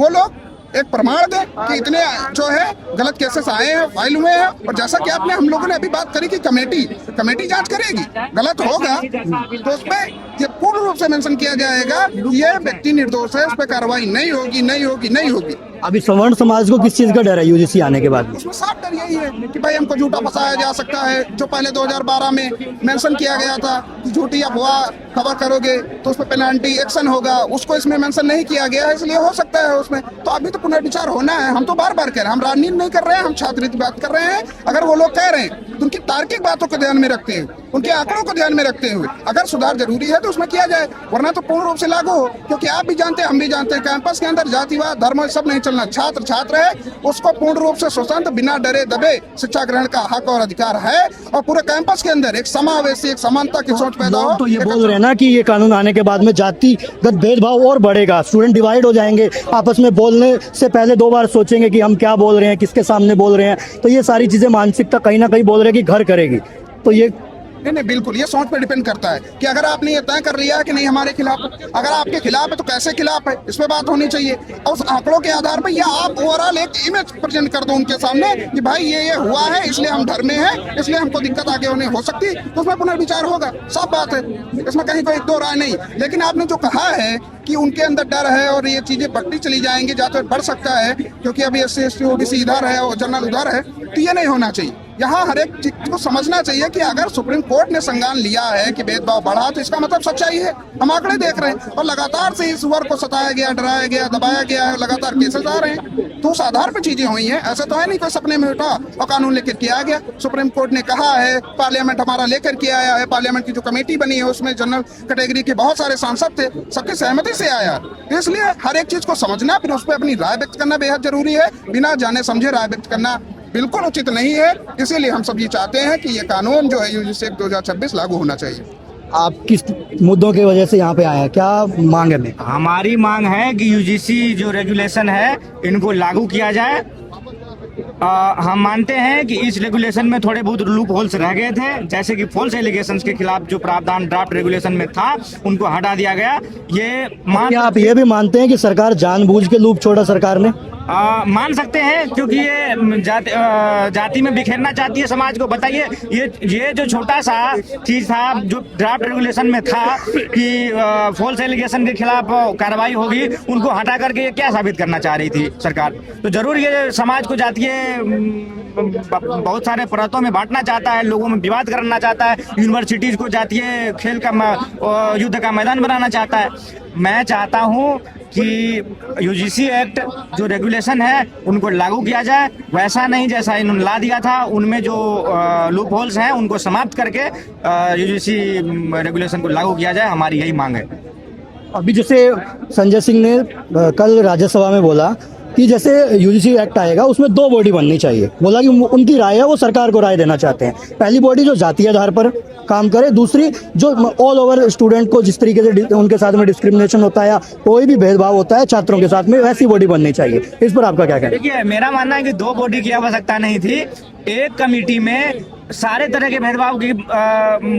वो लोग एक प्रमाण दें कि इतने जो है गलत केसेस आए हैं, फाइल हुए हैं। और जैसा कि आपने हम लोगों ने अभी बात करी कि कमेटी जांच करेगी, गलत होगा तो उसमें ये पूर्ण रूप से मेंशन किया जाएगा ये व्यक्ति निर्दोष है, इस पर कार्रवाई नहीं होगी, नहीं होगी, नहीं होगी। अभी सवर्ण समाज को किस चीज का डर है यूजीसी आने के बाद? उसमें साफ डर यही है कि भाई हमको झूठा फंसाया जा सकता है, जो पहले 2012 में मेंशन किया गया था कि झूठी अफवाह खबर करोगे तो उस पर पेनल्टी एक्शन होगा, उसको इसमें मेंशन नहीं किया गया है, इसलिए हो सकता है उसमें। तो अभी तो पुनर्विचार होना है। हम तो बार बार कह रहे हैं, हम राजनीति नहीं कर रहे हैं, हम छात्र की बात कर रहे हैं। अगर वो लोग कह रहे हैं तो उनकी तार्किक बातों को ध्यान में रखते हुए, उनके आंकड़ों को ध्यान में रखते हुए अगर सुधार जरूरी है तो उसमें किया जाए, वरना तो पूर्ण रूप से लागू हो। क्योंकि आप भी जानते हैं, हम भी जानते हैं, कैंपस के अंदर जातिवाद धर्म सब नहीं चलना। छात्र छात्र है, उसको पूर्ण रूप से स्वतंत्र बिना डरे दबे शिक्षा ग्रहण का हक और अधिकार है। और पूरे कैंपस के अंदर एक समावेशी, एक समानता की सोच पैदा हो। तो ये बोल रहे हैं ना कि ये कानून आने के बाद में जातिगत भेदभाव और बढ़ेगा, स्टूडेंट डिवाइड हो जाएंगे, आपस में बोलने से पहले 2 बार सोचेंगे कि हम क्या बोल रहे हैं, किसके सामने बोल रहे हैं। तो ये सारी चीजें मानसिकता कहीं ना कहीं बोल रहे हैं कि घर करेगी। तो ये नहीं, बिल्कुल ये सोच पे डिपेंड करता है कि अगर आपने ये तय कर लिया है कि नहीं हमारे खिलाफ, अगर आपके खिलाफ है तो कैसे खिलाफ है, इस पे बात होनी चाहिए। और उस आंकड़ों के आधार पर या आप ओवरऑल एक इमेज प्रेजेंट कर दो उनके सामने कि भाई ये हुआ है, इसलिए हम डर में हैं, इसलिए हमको दिक्कत आगे होने हो सकती, तो उसमें पुनर्विचार होगा। साफ बात है, इसमें कहीं कोई 2 राय नहीं। लेकिन आपने जो कहा है कि उनके अंदर डर है और ये चीजें बढ़ती चली जाएंगी, जाते बढ़ सकता है क्योंकि अभी SC ST OBC इधर है और जनरल उधर है, तो ये नहीं होना चाहिए। यहाँ हर एक चीज को समझना चाहिए कि अगर सुप्रीम कोर्ट ने संज्ञान लिया है कि भेदभाव बढ़ा तो इसका मतलब सच्चाई है। हम आंकड़े देख रहे हैं और लगातार से इस वर्ग को सताया गया, डराया गया, दबाया गया है, लगातार केसेस आ रहे हैं। तो उस आधार पर चीजें हुई हैं। ऐसा तो है नहीं कोई सपने में उठा और कानून लेकर के आ गया। सुप्रीम कोर्ट ने कहा है, पार्लियामेंट हमारा लेकर के आया है, पार्लियामेंट की जो कमेटी बनी है उसमें जनरल कैटेगरी के बहुत सारे सांसद थे, सबकी सहमति से आया। तो इसलिए हर एक चीज को समझना, फिर उस पर अपनी राय व्यक्त करना बेहद जरूरी है। बिना जाने समझे राय व्यक्त करना बिल्कुल उचित नहीं है। इसीलिए हम सब ये चाहते हैं कि ये कानून जो है यूजीसी एक्ट 2026 लागू होना चाहिए। आप किस मुद्दों की वजह से यहाँ पे आए हैं, क्या मांग है? हमारी मांग है कि यूजीसी जो रेगुलेशन है इनको लागू किया जाए। हम मानते हैं कि इस रेगुलेशन में थोड़े बहुत लूप होल्स रह गए थे, जैसे कि फॉल्स एलिगेशंस के खिलाफ जो प्रावधान ड्राफ्ट रेगुलेशन में था उनको हटा दिया गया। क्या आप ये भी मानते हैं कि सरकार जानबूझ के लूप छोड़ा सरकार ने? मान सकते हैं, क्योंकि ये जाति में बिखेरना चाहती है समाज को। बताइए, ये जो छोटा सा चीज था जो ड्राफ्ट रेगुलेशन में था कि फॉल्स एलिगेशन के खिलाफ कार्रवाई होगी, उनको हटा करके ये क्या साबित करना चाह रही थी सरकार? तो जरूर ये समाज को जातीय बहुत सारे परतों में बांटना चाहता है, लोगों में विवाद करना चाहता है, यूनिवर्सिटीज को जातीय खेल का युद्ध का मैदान बनाना चाहता है। मैं चाहता हूँ कि यूजीसी एक्ट जो रेगुलेशन है उनको लागू किया जाए, वैसा नहीं जैसा इन्होंने ला दिया था। उनमें जो लूप होल्स हैं उनको समाप्त करके यूजीसी रेगुलेशन को लागू किया जाए, हमारी यही मांग है। अभी जैसे संजय सिंह ने कल राज्यसभा में बोला कि जैसे यूजीसी एक्ट आएगा उसमें 2 बॉडी बननी चाहिए। बोला कि उनकी राय है, वो सरकार को राय देना चाहते हैं। पहली बॉडी जो जातीय आधार पर काम करे, दूसरी जो ऑल ओवर स्टूडेंट को जिस तरीके से उनके साथ में डिस्क्रिमिनेशन होता है या कोई भी भेदभाव होता है छात्रों के साथ में, वैसी बॉडी बननी चाहिए। इस पर आपका क्या कहना है? देखिए, मेरा मानना है कि 2 बॉडी की आवश्यकता नहीं थी। एक कमेटी में सारे तरह के भेदभाव की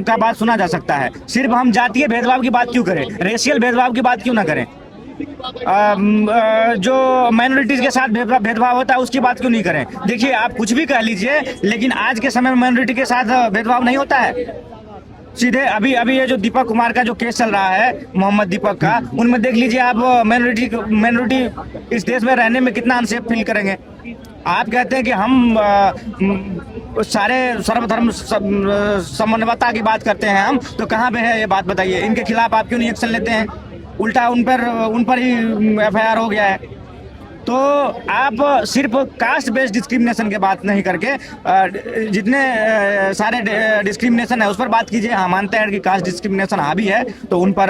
का बात सुना जा सकता है। सिर्फ हम जातीय भेदभाव की बात क्यों करें, रेशियल भेदभाव की बात क्यों ना करें? जो माइनॉरिटीज के साथ भेदभाव होता है उसकी बात क्यों नहीं करें? देखिए, आप कुछ भी कह लीजिए, लेकिन आज के समय में माइनॉरिटी के साथ भेदभाव नहीं होता है। सीधे अभी ये जो दीपक कुमार का जो केस चल रहा है, मोहम्मद दीपक का, उनमें देख लीजिए आप, माइनॉरिटी इस देश में रहने में कितना अनसेफ फील करेंगे। आप कहते हैं कि हम सारे सर्वधर्म समन्वयता की बात करते हैं हम, तो कहाँ पे है ये बात बताइए? इनके खिलाफ आप क्यों नहीं एक्शन लेते हैं? उल्टा उन पर ही FIR हो गया है। तो आप सिर्फ कास्ट बेस्ड डिस्क्रिमिनेशन की बात नहीं करके जितने सारे डिस्क्रिमिनेशन है उस पर बात कीजिए। हाँ, मानते हैं कि कास्ट डिस्क्रिमिनेशन हावी है तो उन पर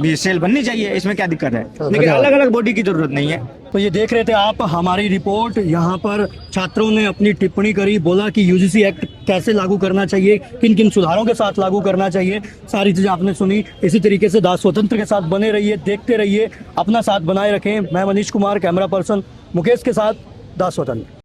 भी सेल बननी चाहिए, इसमें क्या दिक्कत है? लेकिन अलग अलग बॉडी की जरूरत नहीं है। तो ये देख रहे थे आप हमारी रिपोर्ट। यहाँ पर छात्रों ने अपनी टिप्पणी करी, बोला कि यूजीसी एक्ट कैसे लागू करना चाहिए, किन किन सुधारों के साथ लागू करना चाहिए, सारी चीज़ें आपने सुनी। इसी तरीके से दास स्वतंत्र के साथ बने रहिए, देखते रहिए, अपना साथ बनाए रखें। मैं मनीष कुमार, कैमरा पर्सन मुकेश के साथ, दास स्वतंत्र।